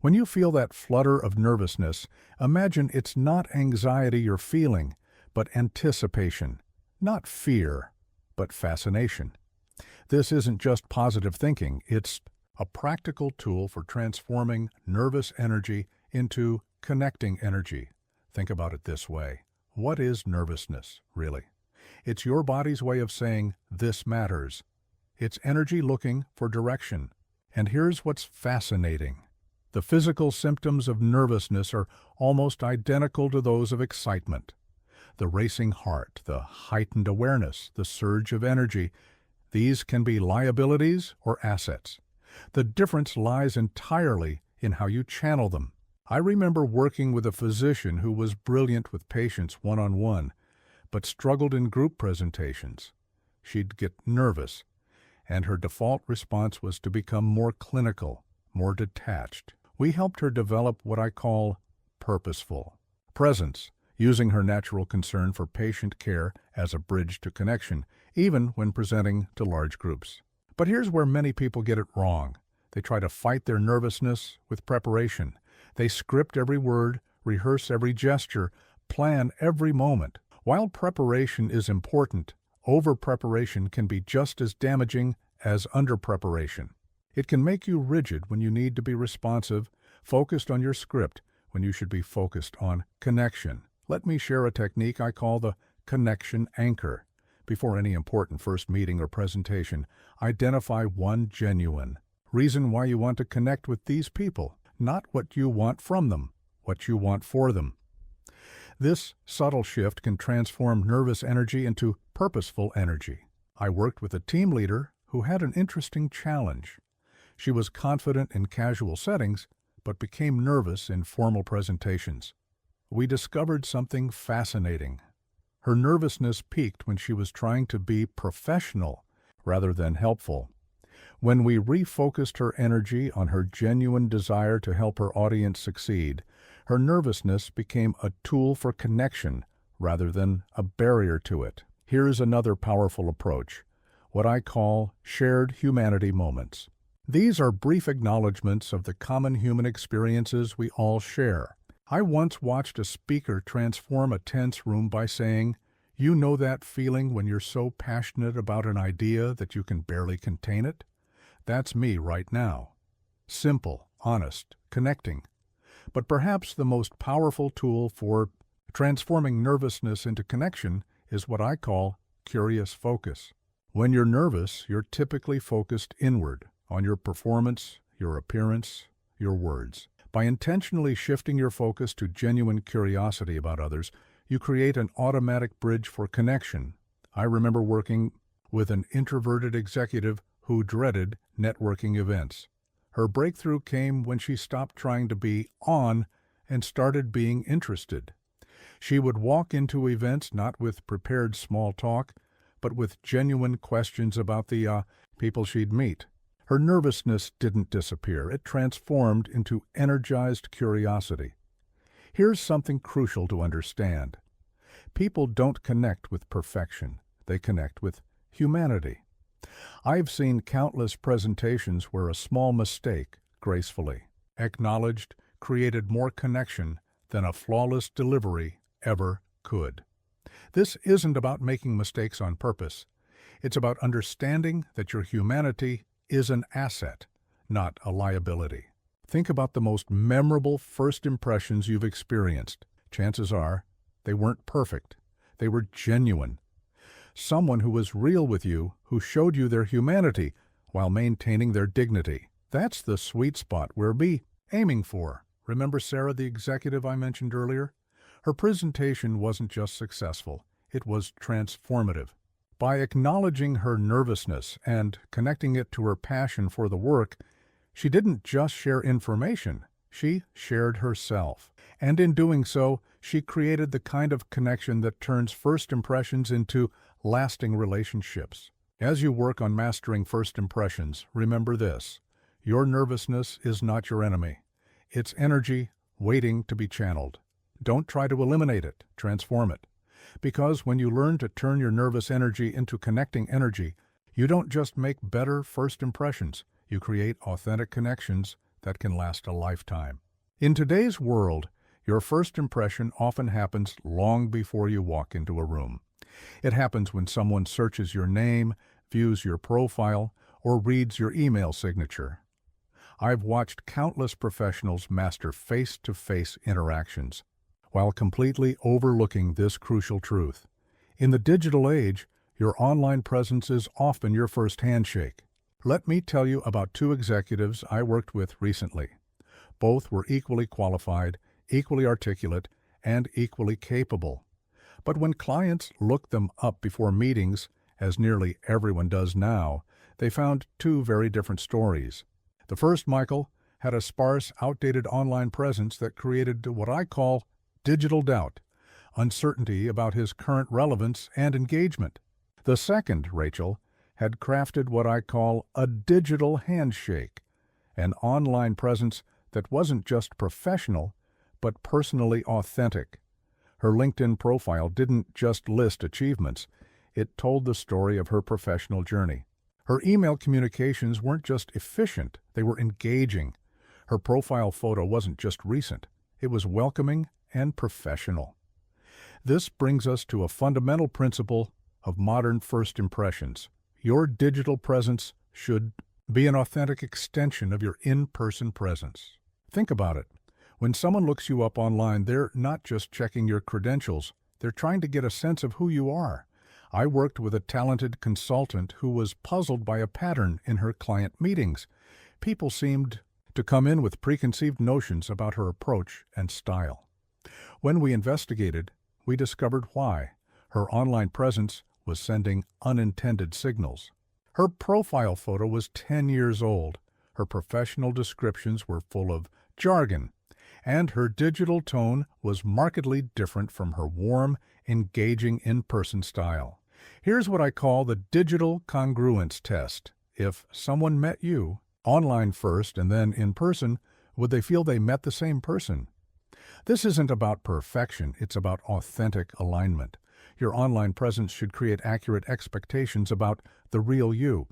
When you feel that flutter of nervousness, imagine it's not anxiety you're feeling, but anticipation, not fear, but fascination. This isn't just positive thinking, it's a practical tool for transforming nervous energy into connecting energy. Think about it this way. What is nervousness, really? It's your body's way of saying, "This matters." It's energy looking for direction. And here's what's fascinating. The physical symptoms of nervousness are almost identical to those of excitement. The racing heart, the heightened awareness, the surge of energy, these can be liabilities or assets. The difference lies entirely in how you channel them. I remember working with a physician who was brilliant with patients one-on-one, but struggled in group presentations. She'd get nervous, and her default response was to become more clinical, more detached. We helped her develop what I call purposeful presence, using her natural concern for patient care as a bridge to connection, even when presenting to large groups. But here's where many people get it wrong. They try to fight their nervousness with preparation. They script every word, rehearse every gesture, plan every moment. While preparation is important, over-preparation can be just as damaging as under-preparation. It can make you rigid when you need to be responsive, focused on your script when you should be focused on connection. Let me share a technique I call the connection anchor. Before any important first meeting or presentation, identify one genuine reason why you want to connect with these people, not what you want from them, what you want for them. This subtle shift can transform nervous energy into purposeful energy. I worked with a team leader who had an interesting challenge. She was confident in casual settings, but became nervous in formal presentations. We discovered something fascinating. Her nervousness peaked when she was trying to be professional rather than helpful. When we refocused her energy on her genuine desire to help her audience succeed, her nervousness became a tool for connection rather than a barrier to it. Here's another powerful approach, what I call shared humanity moments. These are brief acknowledgments of the common human experiences we all share. I once watched a speaker transform a tense room by saying, "You know that feeling when you're so passionate about an idea that you can barely contain it? That's me right now." Simple, honest, connecting. But perhaps the most powerful tool for transforming nervousness into connection is what I call curious focus. When you're nervous, you're typically focused inward, on your performance, your appearance, your words. By intentionally shifting your focus to genuine curiosity about others, you create an automatic bridge for connection. I remember working with an introverted executive who dreaded networking events. Her breakthrough came when she stopped trying to be on and started being interested. She would walk into events not with prepared small talk, but with genuine questions about the people she'd meet. Her nervousness didn't disappear. It transformed into energized curiosity. Here's something crucial to understand. People don't connect with perfection. They connect with humanity. I've seen countless presentations where a small mistake, gracefully acknowledged, created more connection than a flawless delivery ever could. This isn't about making mistakes on purpose. It's about understanding that your humanity is an asset, not a liability. Think about the most memorable first impressions you've experienced. Chances are they weren't perfect. They were genuine. Someone who was real with you, who showed you their humanity while maintaining their dignity. That's the sweet spot we're aiming for. Remember Sarah, the executive I mentioned earlier? Her presentation wasn't just successful, it was transformative. By acknowledging her nervousness and connecting it to her passion for the work, she didn't just share information, she shared herself. And in doing so, she created the kind of connection that turns first impressions into lasting relationships. As you work on mastering first impressions, remember this: your nervousness is not your enemy. It's energy waiting to be channeled. Don't try to eliminate it, transform it. Because when you learn to turn your nervous energy into connecting energy, you don't just make better first impressions, you create authentic connections that can last a lifetime. In today's world, your first impression often happens long before you walk into a room. It happens when someone searches your name, views your profile, or reads your email signature. I've watched countless professionals master face-to-face interactions while completely overlooking this crucial truth. In the digital age, your online presence is often your first handshake. Let me tell you about two executives I worked with recently. Both were equally qualified, equally articulate, and equally capable. But when clients looked them up before meetings, as nearly everyone does now, they found two very different stories. The first, Michael, had a sparse, outdated online presence that created what I call digital doubt, uncertainty about his current relevance and engagement. The second, Rachel, had crafted what I call a digital handshake, an online presence that wasn't just professional, but personally authentic. Her LinkedIn profile didn't just list achievements, it told the story of her professional journey. Her email communications weren't just efficient, they were engaging. Her profile photo wasn't just recent, it was welcoming and professional. This brings us to a fundamental principle of modern first impressions. Your digital presence should be an authentic extension of your in-person presence. Think about it. When someone looks you up online, they're not just checking your credentials, they're trying to get a sense of who you are. I worked with a talented consultant who was puzzled by a pattern in her client meetings. People seemed to come in with preconceived notions about her approach and style. When we investigated, we discovered why. Her online presence was sending unintended signals. Her profile photo was 10 years old. Her professional descriptions were full of jargon, and her digital tone was markedly different from her warm, engaging in-person style. Here's what I call the digital congruence test. If someone met you, online first and then in person, would they feel they met the same person? This isn't about perfection, it's about authentic alignment. Your online presence should create accurate expectations about the real you.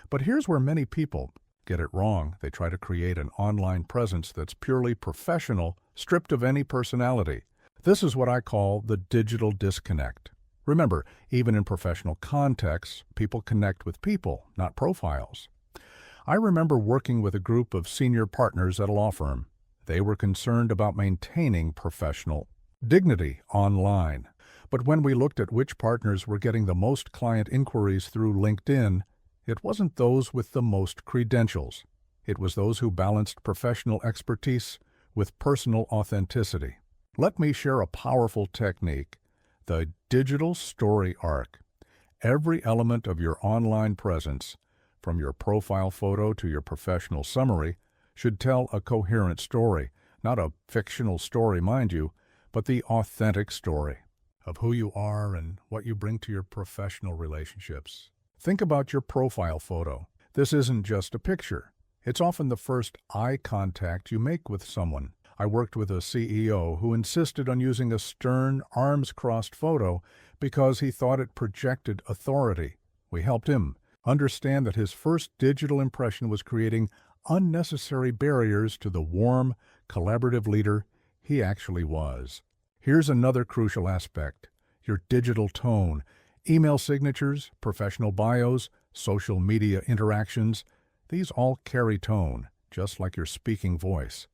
But here's where many people get it wrong. They try to create an online presence that's purely professional, stripped of any personality. This is what I call the digital disconnect. Remember, even in professional contexts, people connect with people, not profiles. I remember working with a group of senior partners at a law firm. They were concerned about maintaining professional dignity online. But when we looked at which partners were getting the most client inquiries through LinkedIn, it wasn't those with the most credentials. It was those who balanced professional expertise with personal authenticity. Let me share a powerful technique, the digital story arc. Every element of your online presence, from your profile photo to your professional summary, should tell a coherent story, not a fictional story, mind you, but the authentic story of who you are and what you bring to your professional relationships. Think about your profile photo. This isn't just a picture. It's often the first eye contact you make with someone. I worked with a CEO who insisted on using a stern, arms-crossed photo because he thought it projected authority. We helped him understand that his first digital impression was creating unnecessary barriers to the warm, collaborative leader he actually was. Here's another crucial aspect: your digital tone. Email signatures, professional bios, social media interactions, these all carry tone, just like your speaking voice.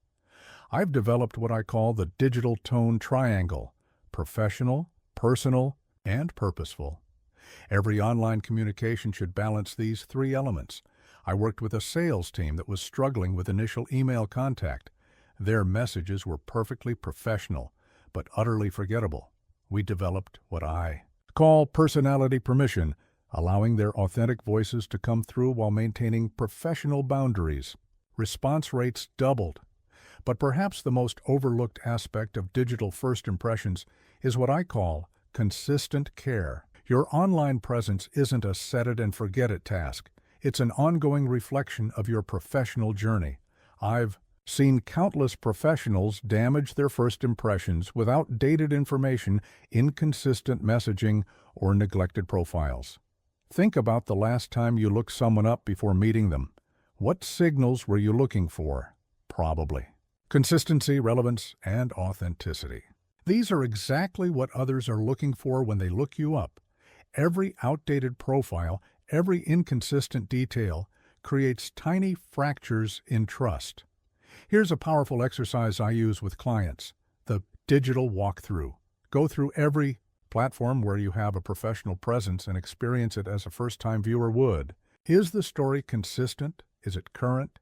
I've developed what I call the digital tone triangle: professional, personal, and purposeful. Every online communication should balance these three elements. I worked with a sales team that was struggling with initial email contact. Their messages were perfectly professional, but utterly forgettable. We developed what I call personality permission, allowing their authentic voices to come through while maintaining professional boundaries. Response rates doubled. But perhaps the most overlooked aspect of digital first impressions is what I call consistent care. Your online presence isn't a set-it-and-forget-it task. It's an ongoing reflection of your professional journey. I've seen countless professionals damage their first impressions with outdated information, inconsistent messaging, or neglected profiles. Think about the last time you looked someone up before meeting them. What signals were you looking for? Probably consistency, relevance, and authenticity. These are exactly what others are looking for when they look you up. Every outdated profile, every inconsistent detail creates tiny fractures in trust. Here's a powerful exercise I use with clients: the digital walkthrough. Go through every platform where you have a professional presence and experience it as a first-time viewer would. Is the story consistent? Is it current?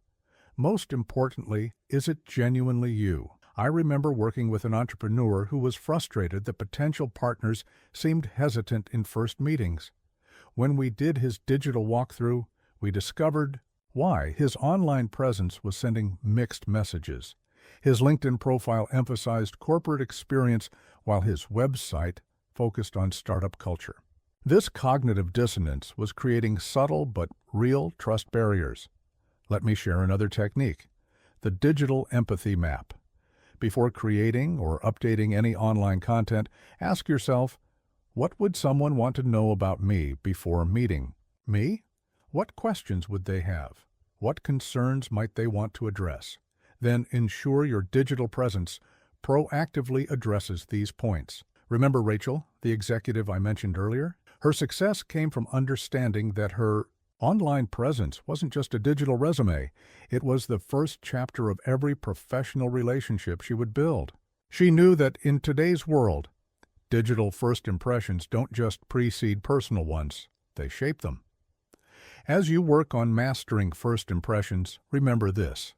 Most importantly, is it genuinely you? I remember working with an entrepreneur who was frustrated that potential partners seemed hesitant in first meetings. When we did his digital walkthrough, we discovered why. His online presence was sending mixed messages. His LinkedIn profile emphasized corporate experience while his website focused on startup culture. This cognitive dissonance was creating subtle but real trust barriers. Let me share another technique: the digital empathy map. Before creating or updating any online content, ask yourself, what would someone want to know about me before meeting me? What questions would they have? What concerns might they want to address? Then ensure your digital presence proactively addresses these points. Remember Rachel, the executive I mentioned earlier? Her success came from understanding that her online presence wasn't just a digital resume. It was the first chapter of every professional relationship she would build. She knew that in today's world, digital first impressions don't just precede personal ones, they shape them. As you work on mastering first impressions, remember this: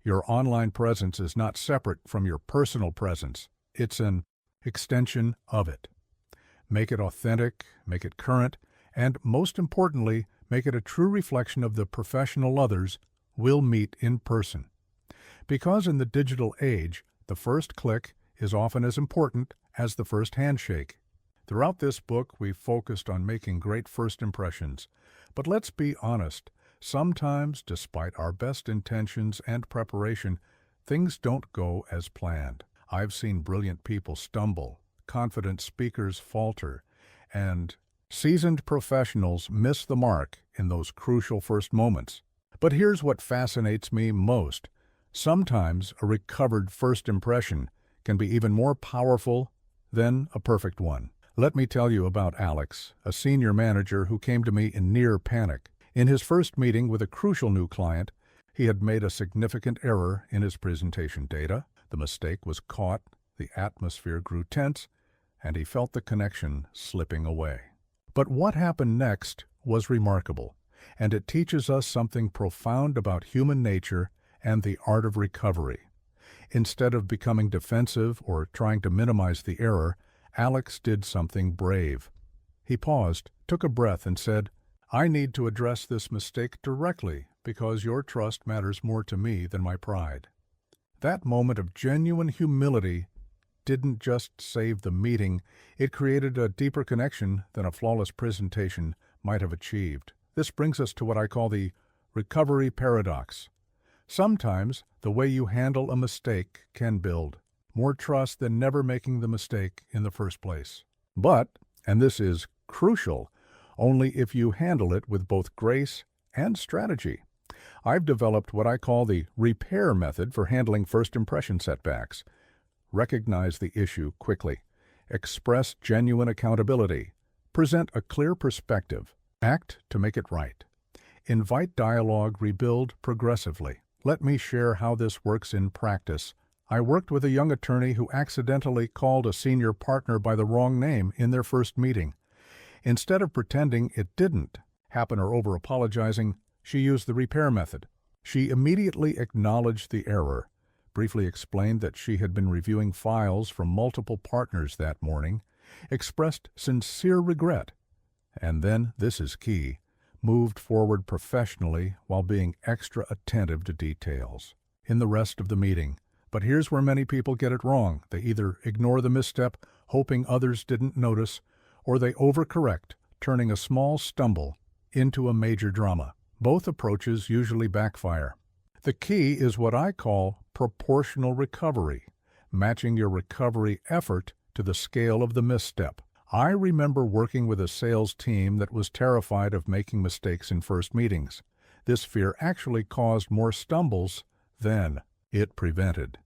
your online presence is not separate from your personal presence. It's an extension of it. Make it authentic, make it current, and most importantly, make it a true reflection of the professional others we'll meet in person. Because in the digital age, the first click is often as important as the first handshake. Throughout this book, we've focused on making great first impressions. But let's be honest, sometimes, despite our best intentions and preparation, things don't go as planned. I've seen brilliant people stumble, confident speakers falter, and seasoned professionals miss the mark in those crucial first moments. But here's what fascinates me most. Sometimes a recovered first impression can be even more powerful than a perfect one. Let me tell you about Alex, a senior manager who came to me in near panic. In his first meeting with a crucial new client, he had made a significant error in his presentation data. The mistake was caught, the atmosphere grew tense, and he felt the connection slipping away. But what happened next was remarkable, and it teaches us something profound about human nature and the art of recovery. Instead of becoming defensive or trying to minimize the error, Alex did something brave. He paused, took a breath, and said, "I need to address this mistake directly because your trust matters more to me than my pride." That moment of genuine humility didn't just save the meeting, it created a deeper connection than a flawless presentation might have achieved. This brings us to what I call the recovery paradox. Sometimes the way you handle a mistake can build more trust than never making the mistake in the first place. But, and this is crucial, only if you handle it with both grace and strategy. I've developed what I call the repair method for handling first impression setbacks. Recognize the issue quickly. Express genuine accountability. Present a clear perspective. Act to make it right. Invite dialogue, rebuild progressively. Let me share how this works in practice. I worked with a young attorney who accidentally called a senior partner by the wrong name in their first meeting. Instead of pretending it didn't happen or over-apologizing, she used the repair method. She immediately acknowledged the error, briefly explained that she had been reviewing files from multiple partners that morning, expressed sincere regret, and then, this is key, moved forward professionally while being extra attentive to details. In the rest of the meeting, but here's where many people get it wrong. They either ignore the misstep, hoping others didn't notice, or they overcorrect, turning a small stumble into a major drama. Both approaches usually backfire. The key is what I call proportional recovery, matching your recovery effort to the scale of the misstep. I remember working with a sales team that was terrified of making mistakes in first meetings. This fear actually caused more stumbles than it prevented.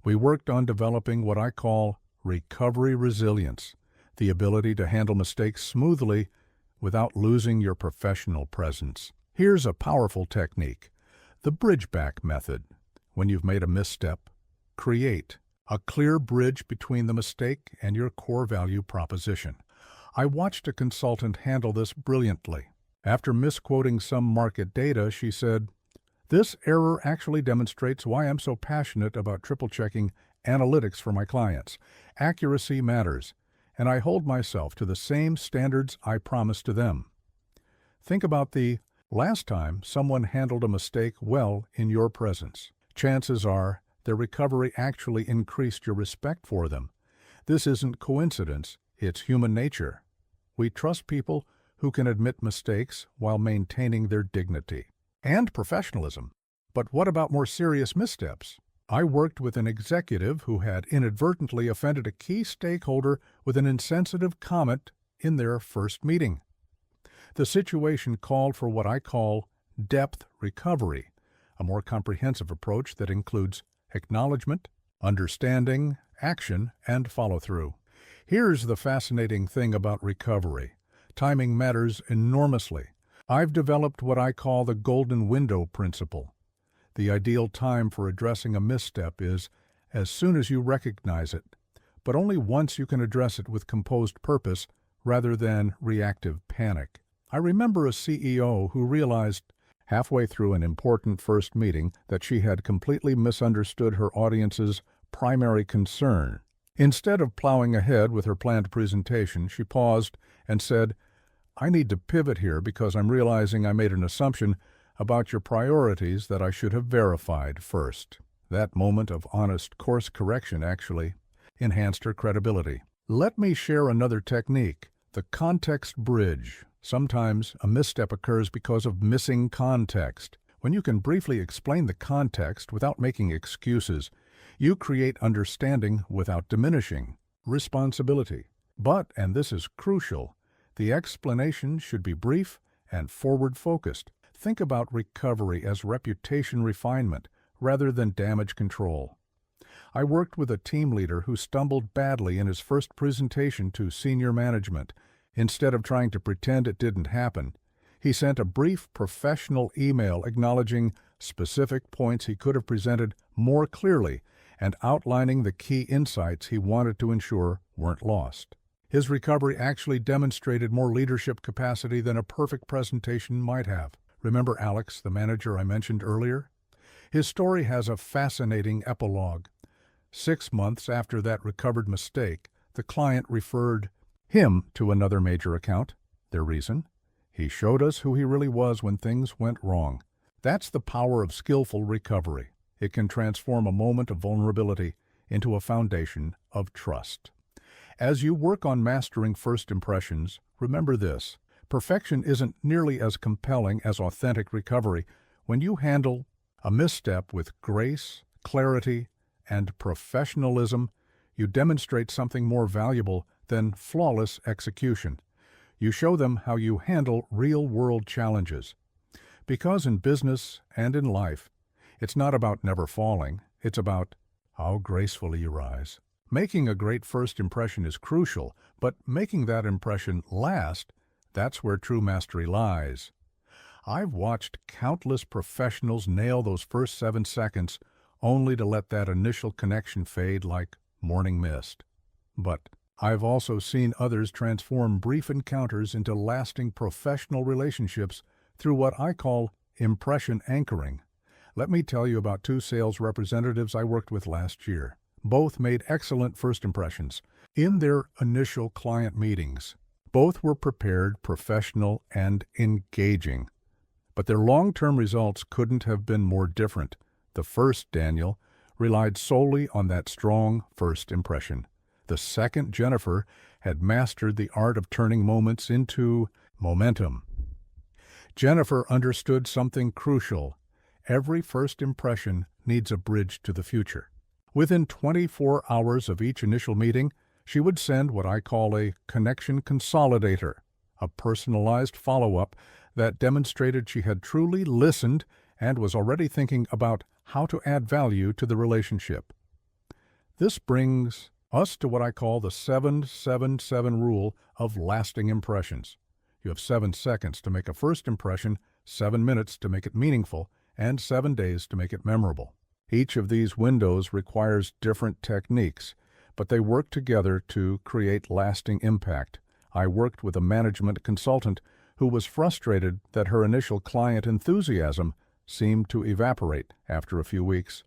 We worked on developing what I call recovery resilience, the ability to handle mistakes smoothly without losing your professional presence. Here's a powerful technique, the bridge-back method. When you've made a misstep, create a clear bridge between the mistake and your core value proposition. I watched a consultant handle this brilliantly. After misquoting some market data, she said, "This error actually demonstrates why I'm so passionate about triple-checking analytics for my clients. Accuracy matters, and I hold myself to the same standards I promised to them." Think about the last time someone handled a mistake well in your presence. Chances are their recovery actually increased your respect for them. This isn't coincidence, it's human nature. We trust people who can admit mistakes while maintaining their dignity and professionalism. But what about more serious missteps? I worked with an executive who had inadvertently offended a key stakeholder with an insensitive comment in their first meeting. The situation called for what I call depth recovery, a more comprehensive approach that includes acknowledgement, understanding, action, and follow-through. Here's the fascinating thing about recovery. Timing matters enormously. I've developed what I call the golden window principle. The ideal time for addressing a misstep is as soon as you recognize it, but only once you can address it with composed purpose rather than reactive panic. I remember a CEO who realized halfway through an important first meeting that she had completely misunderstood her audience's primary concern. Instead of plowing ahead with her planned presentation, she paused and said, "I need to pivot here because I'm realizing I made an assumption about your priorities that I should have verified first." That moment of honest course correction actually enhanced her credibility. Let me share another technique, the context bridge. Sometimes a misstep occurs because of missing context. When you can briefly explain the context without making excuses, you create understanding without diminishing responsibility. But, and this is crucial, the explanation should be brief and forward-focused. Think about recovery as reputation refinement rather than damage control. I worked with a team leader who stumbled badly in his first presentation to senior management. Instead of trying to pretend it didn't happen, he sent a brief professional email acknowledging specific points he could have presented more clearly and outlining the key insights he wanted to ensure weren't lost. His recovery actually demonstrated more leadership capacity than a perfect presentation might have. Remember Alex, the manager I mentioned earlier? His story has a fascinating epilogue. 6 months after that recovered mistake, the client referred him to another major account. Their reason? He showed us who he really was when things went wrong. That's the power of skillful recovery. It can transform a moment of vulnerability into a foundation of trust. As you work on mastering first impressions, remember this. Perfection isn't nearly as compelling as authentic recovery. When you handle a misstep with grace, clarity, and professionalism, you demonstrate something more valuable than flawless execution. You show them how you handle real-world challenges. Because in business and in life, it's not about never falling, it's about how gracefully you rise. Making a great first impression is crucial, but making that impression last, that's where true mastery lies. I've watched countless professionals nail those first 7 seconds only to let that initial connection fade like morning mist. But I've also seen others transform brief encounters into lasting professional relationships through what I call impression anchoring. Let me tell you about 2 sales representatives I worked with last year. Both made excellent first impressions in their initial client meetings. Both were prepared, professional, and engaging. But their long-term results couldn't have been more different. The first, Daniel, relied solely on that strong first impression. The second, Jennifer, had mastered the art of turning moments into momentum. Jennifer understood something crucial. Every first impression needs a bridge to the future. Within 24 hours of each initial meeting, she would send what I call a connection consolidator, a personalized follow-up that demonstrated she had truly listened and was already thinking about how to add value to the relationship. This brings us to what I call the 7-7-7 rule of lasting impressions. You have 7 seconds to make a first impression 7 minutes to make it meaningful, and 7 days to make it memorable. Each of these windows requires different techniques, but they work together to create lasting impact. I worked with a management consultant who was frustrated that her initial client enthusiasm seemed to evaporate after a few weeks.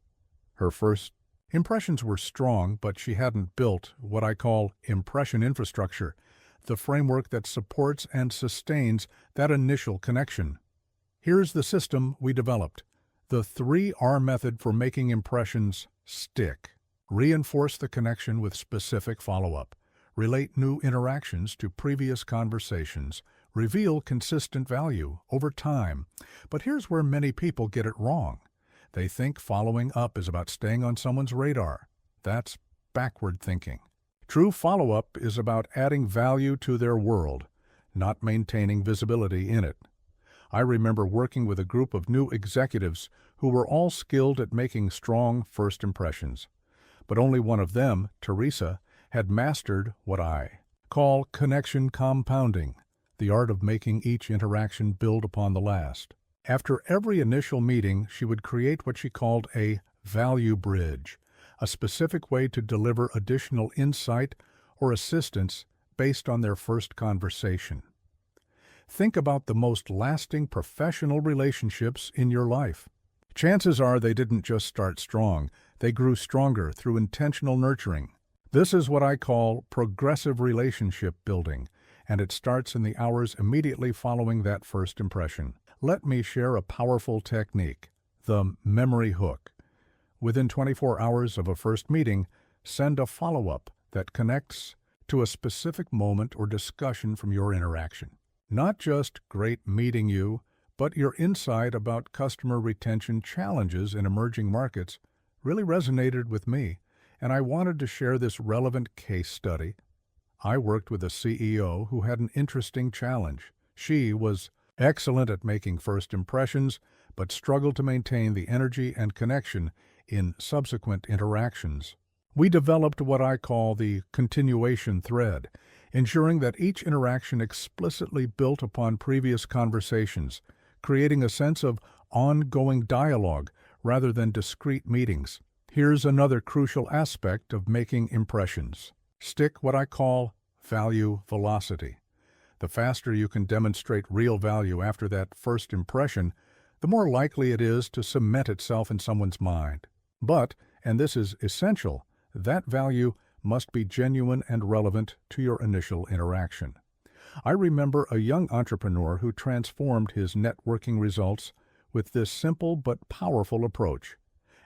Her first impressions were strong, but she hadn't built what I call impression infrastructure, the framework that supports and sustains that initial connection. Here's the system we developed: the 3R method for making impressions stick. Reinforce the connection with specific follow-up. Relate new interactions to previous conversations. Reveal consistent value over time. But here's where many people get it wrong. They think following up is about staying on someone's radar. That's backward thinking. True follow-up is about adding value to their world, not maintaining visibility in it. I remember working with a group of new executives who were all skilled at making strong first impressions. But only one of them, Teresa, had mastered what I call connection compounding, the art of making each interaction build upon the last. After every initial meeting, she would create what she called a value bridge, a specific way to deliver additional insight or assistance based on their first conversation. Think about the most lasting professional relationships in your life. Chances are they didn't just start strong, they grew stronger through intentional nurturing. This is what I call progressive relationship building, and it starts in the hours immediately following that first impression. Let me share a powerful technique, the memory hook. Within 24 hours of a first meeting, send a follow-up that connects to a specific moment or discussion from your interaction. Not just great meeting you, but your insight about customer retention challenges in emerging markets really resonated with me, and I wanted to share this relevant case study. I worked with a CEO who had an interesting challenge. She was excellent at making first impressions, but struggled to maintain the energy and connection in subsequent interactions. We developed what I call the continuation thread, ensuring that each interaction explicitly built upon previous conversations, creating a sense of ongoing dialogue rather than discrete meetings. Here's another crucial aspect of making impressions. Stick what I call value velocity. The faster you can demonstrate real value after that first impression, the more likely it is to cement itself in someone's mind. But, and this is essential, that value must be genuine and relevant to your initial interaction. I remember a young entrepreneur who transformed his networking results with this simple but powerful approach.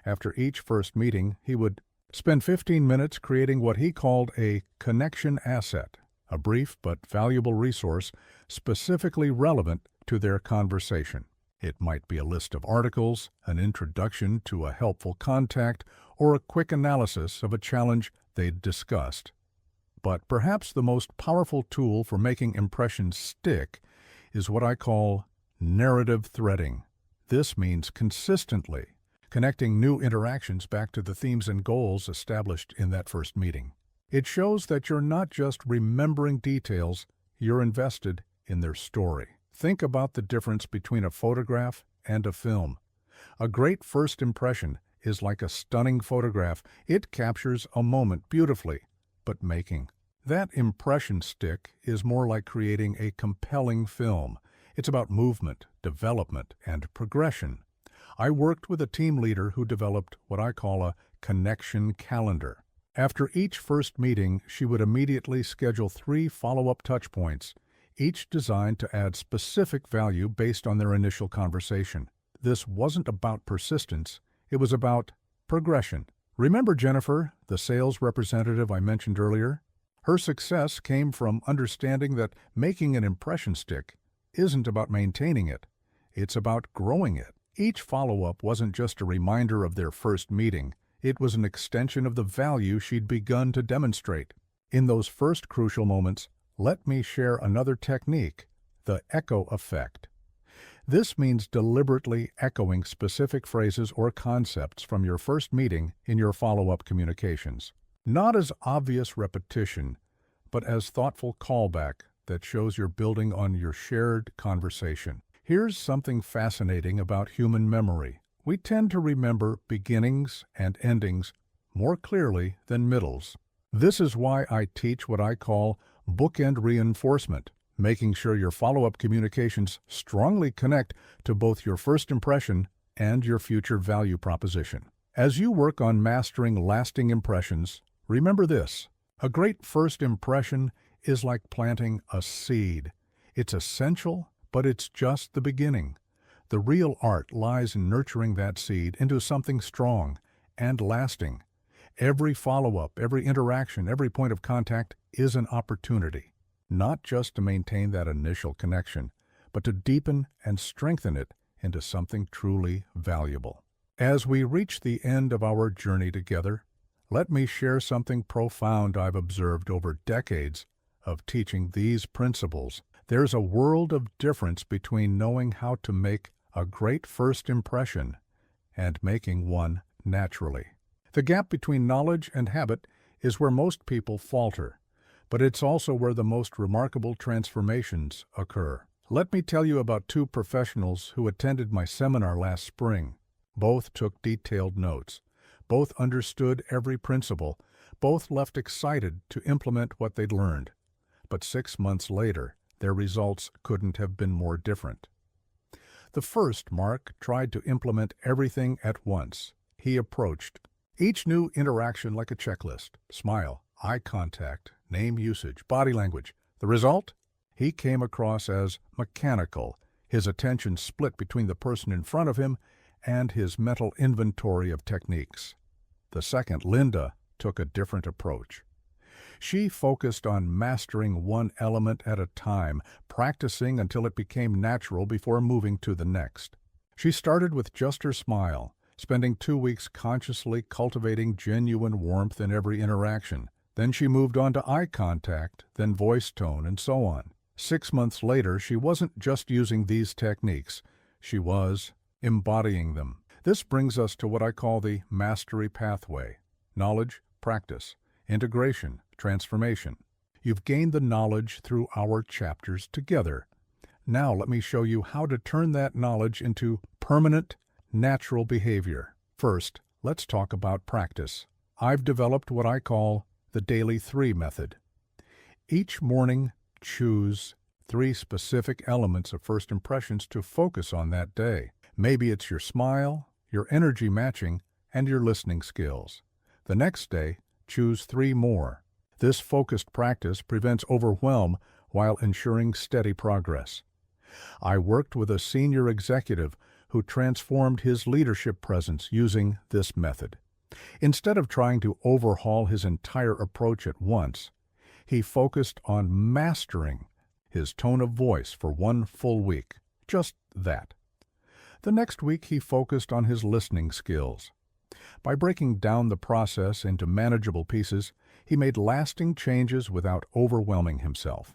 After each first meeting, he would spend 15 minutes creating what he called a connection asset, a brief but valuable resource specifically relevant to their conversation. It might be a list of articles, an introduction to a helpful contact, or a quick analysis of a challenge they'd discussed. But perhaps the most powerful tool for making impressions stick is what I call narrative threading. This means consistently connecting new interactions back to the themes and goals established in that first meeting. It shows that you're not just remembering details, you're invested in their story. Think about the difference between a photograph and a film. A great first impression is like a stunning photograph. It captures a moment beautifully, but making that impression stick is more like creating a compelling film. It's about movement, development, and progression. I worked with a team leader who developed what I call a connection calendar. After each first meeting, she would immediately schedule 3 follow-up touch points, each designed to add specific value based on their initial conversation. This wasn't about persistence, it was about progression. Remember Jennifer, the sales representative I mentioned earlier? Her success came from understanding that making an impression stick isn't about maintaining it, it's about growing it. Each follow-up wasn't just a reminder of their first meeting, it was an extension of the value she'd begun to demonstrate. In those first crucial moments, let me share another technique, the echo effect. This means deliberately echoing specific phrases or concepts from your first meeting in your follow-up communications. Not as obvious repetition, but as thoughtful callback that shows you're building on your shared conversation. Here's something fascinating about human memory. We tend to remember beginnings and endings more clearly than middles. This is why I teach what I call bookend reinforcement, making sure your follow-up communications strongly connect to both your first impression and your future value proposition. As you work on mastering lasting impressions, remember this: a great first impression is like planting a seed. It's essential, but it's just the beginning. The real art lies in nurturing that seed into something strong and lasting. Every follow-up, every interaction, every point of contact is an opportunity, not just to maintain that initial connection, but to deepen and strengthen it into something truly valuable. As we reach the end of our journey together, let me share something profound I've observed over decades of teaching these principles. There's a world of difference between knowing how to make a great first impression and making one naturally. The gap between knowledge and habit is where most people falter, but it's also where the most remarkable transformations occur. Let me tell you about two professionals who attended my seminar last spring. Both took detailed notes. Both understood every principle. Both left excited to implement what they'd learned. But 6 months later, their results couldn't have been more different. The first, Mark, tried to implement everything at once. He approached each new interaction like a checklist: smile, eye contact, name usage, body language. The result? He came across as mechanical, his attention split between the person in front of him and his mental inventory of techniques. The second, Linda, took a different approach. She focused on mastering one element at a time, practicing until it became natural before moving to the next. She started with just her smile, spending 2 weeks consciously cultivating genuine warmth in every interaction. Then she moved on to eye contact, then voice tone, and so on. 6 months later, she wasn't just using these techniques, she was embodying them. This brings us to what I call the mastery pathway: knowledge, practice, integration, transformation. You've gained the knowledge through our chapters together. Now let me show you how to turn that knowledge into permanent, natural behavior. First, let's talk about practice. I've developed what I call the Daily 3 method. Each morning, choose 3 specific elements of first impressions to focus on that day. Maybe it's your smile, your energy matching, and your listening skills. The next day, choose 3 more. This focused practice prevents overwhelm while ensuring steady progress. I worked with a senior executive who transformed his leadership presence using this method. Instead of trying to overhaul his entire approach at once, he focused on mastering his tone of voice for 1 full week. Just that. The next week, he focused on his listening skills. By breaking down the process into manageable pieces, he made lasting changes without overwhelming himself.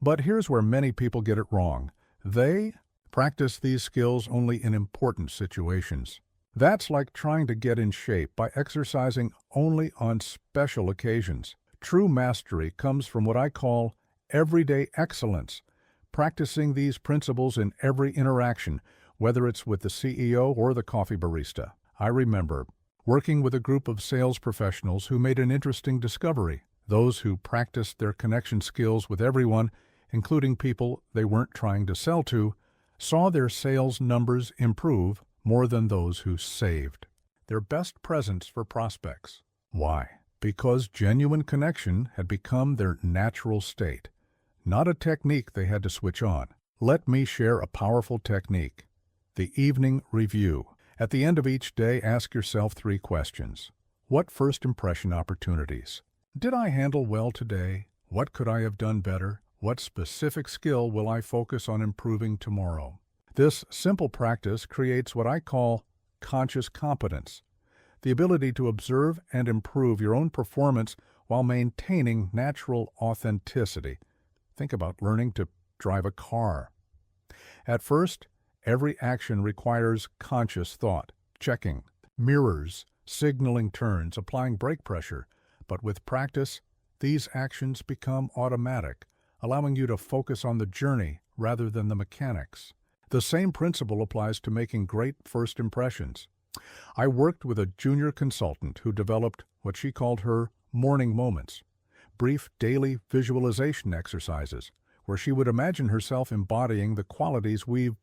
But here's where many people get it wrong. They practice these skills only in important situations. That's like trying to get in shape by exercising only on special occasions. True mastery comes from what I call everyday excellence, practicing these principles in every interaction, whether it's with the CEO or the coffee barista. I remember working with a group of sales professionals who made an interesting discovery. Those who practiced their connection skills with everyone, including people they weren't trying to sell to, saw their sales numbers improve more than those who saved their best presents for prospects. Why? Because genuine connection had become their natural state, not a technique they had to switch on. Let me share a powerful technique: the evening review. At the end of each day, ask yourself 3 questions. What first impression opportunities? Did I handle well today? What could I have done better? What specific skill will I focus on improving tomorrow? This simple practice creates what I call conscious competence, the ability to observe and improve your own performance while maintaining natural authenticity. Think about learning to drive a car. At first, every action requires conscious thought, checking mirrors, signaling turns, applying brake pressure. But with practice, these actions become automatic, allowing you to focus on the journey rather than the mechanics. The same principle applies to making great first impressions. I worked with a junior consultant who developed what she called her morning moments, brief daily visualization exercises where she would imagine herself embodying the qualities we've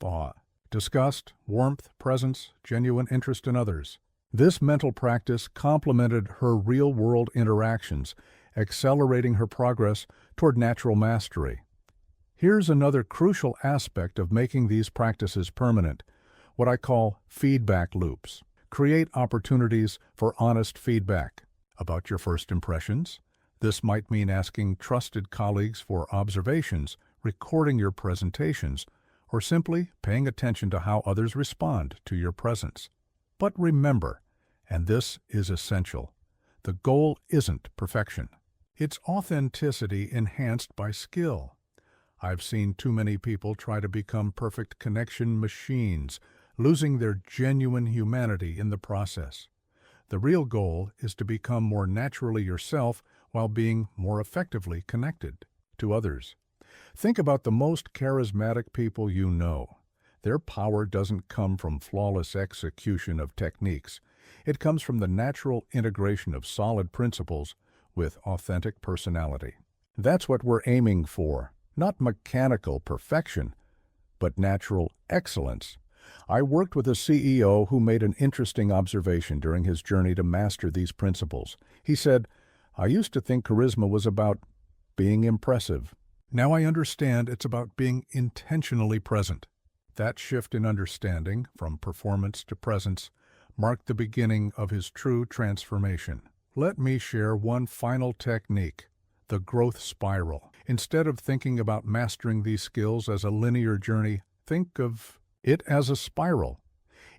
discussed: warmth, presence, genuine interest in others. This mental practice complemented her real-world interactions, accelerating her progress toward natural mastery. Here's another crucial aspect of making these practices permanent, what I call feedback loops. Create opportunities for honest feedback about your first impressions. This might mean asking trusted colleagues for observations, recording your presentations, or simply paying attention to how others respond to your presence. But remember, and this is essential, the goal isn't perfection. It's authenticity enhanced by skill. I've seen too many people try to become perfect connection machines, losing their genuine humanity in the process. The real goal is to become more naturally yourself while being more effectively connected to others. Think about the most charismatic people you know. Their power doesn't come from flawless execution of techniques. It comes from the natural integration of solid principles with authentic personality. That's what we're aiming for. Not mechanical perfection, but natural excellence. I worked with a CEO who made an interesting observation during his journey to master these principles. He said, "I used to think charisma was about being impressive. Now I understand it's about being intentionally present." That shift in understanding, from performance to presence, marked the beginning of his true transformation. Let me share one final technique: the growth spiral. Instead of thinking about mastering these skills as a linear journey, think of it as a spiral.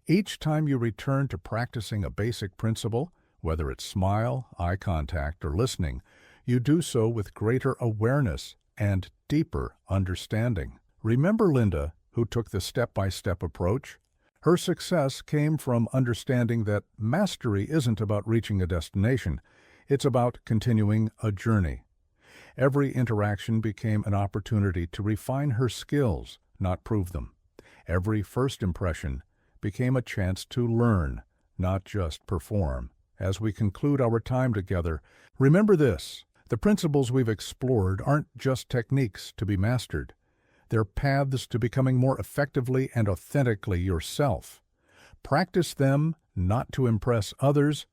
Each time you return to practicing a basic principle, whether it's smile, eye contact, or listening, you do so with greater awareness and deeper understanding. Remember Linda, who took the step-by-step approach? Her success came from understanding that mastery isn't about reaching a destination, it's about continuing a journey. Every interaction became an opportunity to refine her skills, not prove them. Every first impression became a chance to learn, not just perform. As we conclude our time together, remember this: the principles we've explored aren't just techniques to be mastered. They're paths to becoming more effectively and authentically yourself. Practice them not to impress others,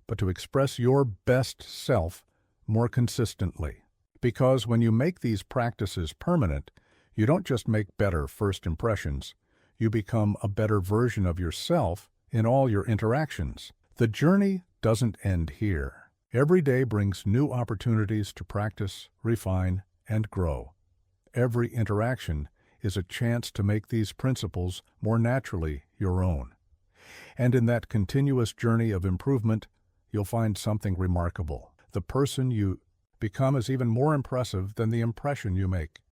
but to express your best self more consistently. Because when you make these practices permanent, you don't just make better first impressions, you become a better version of yourself in all your interactions. The journey doesn't end here. Every day brings new opportunities to practice, refine, and grow. Every interaction is a chance to make these principles more naturally your own. And in that continuous journey of improvement, you'll find something remarkable. The person you become is even more impressive than the impression you make.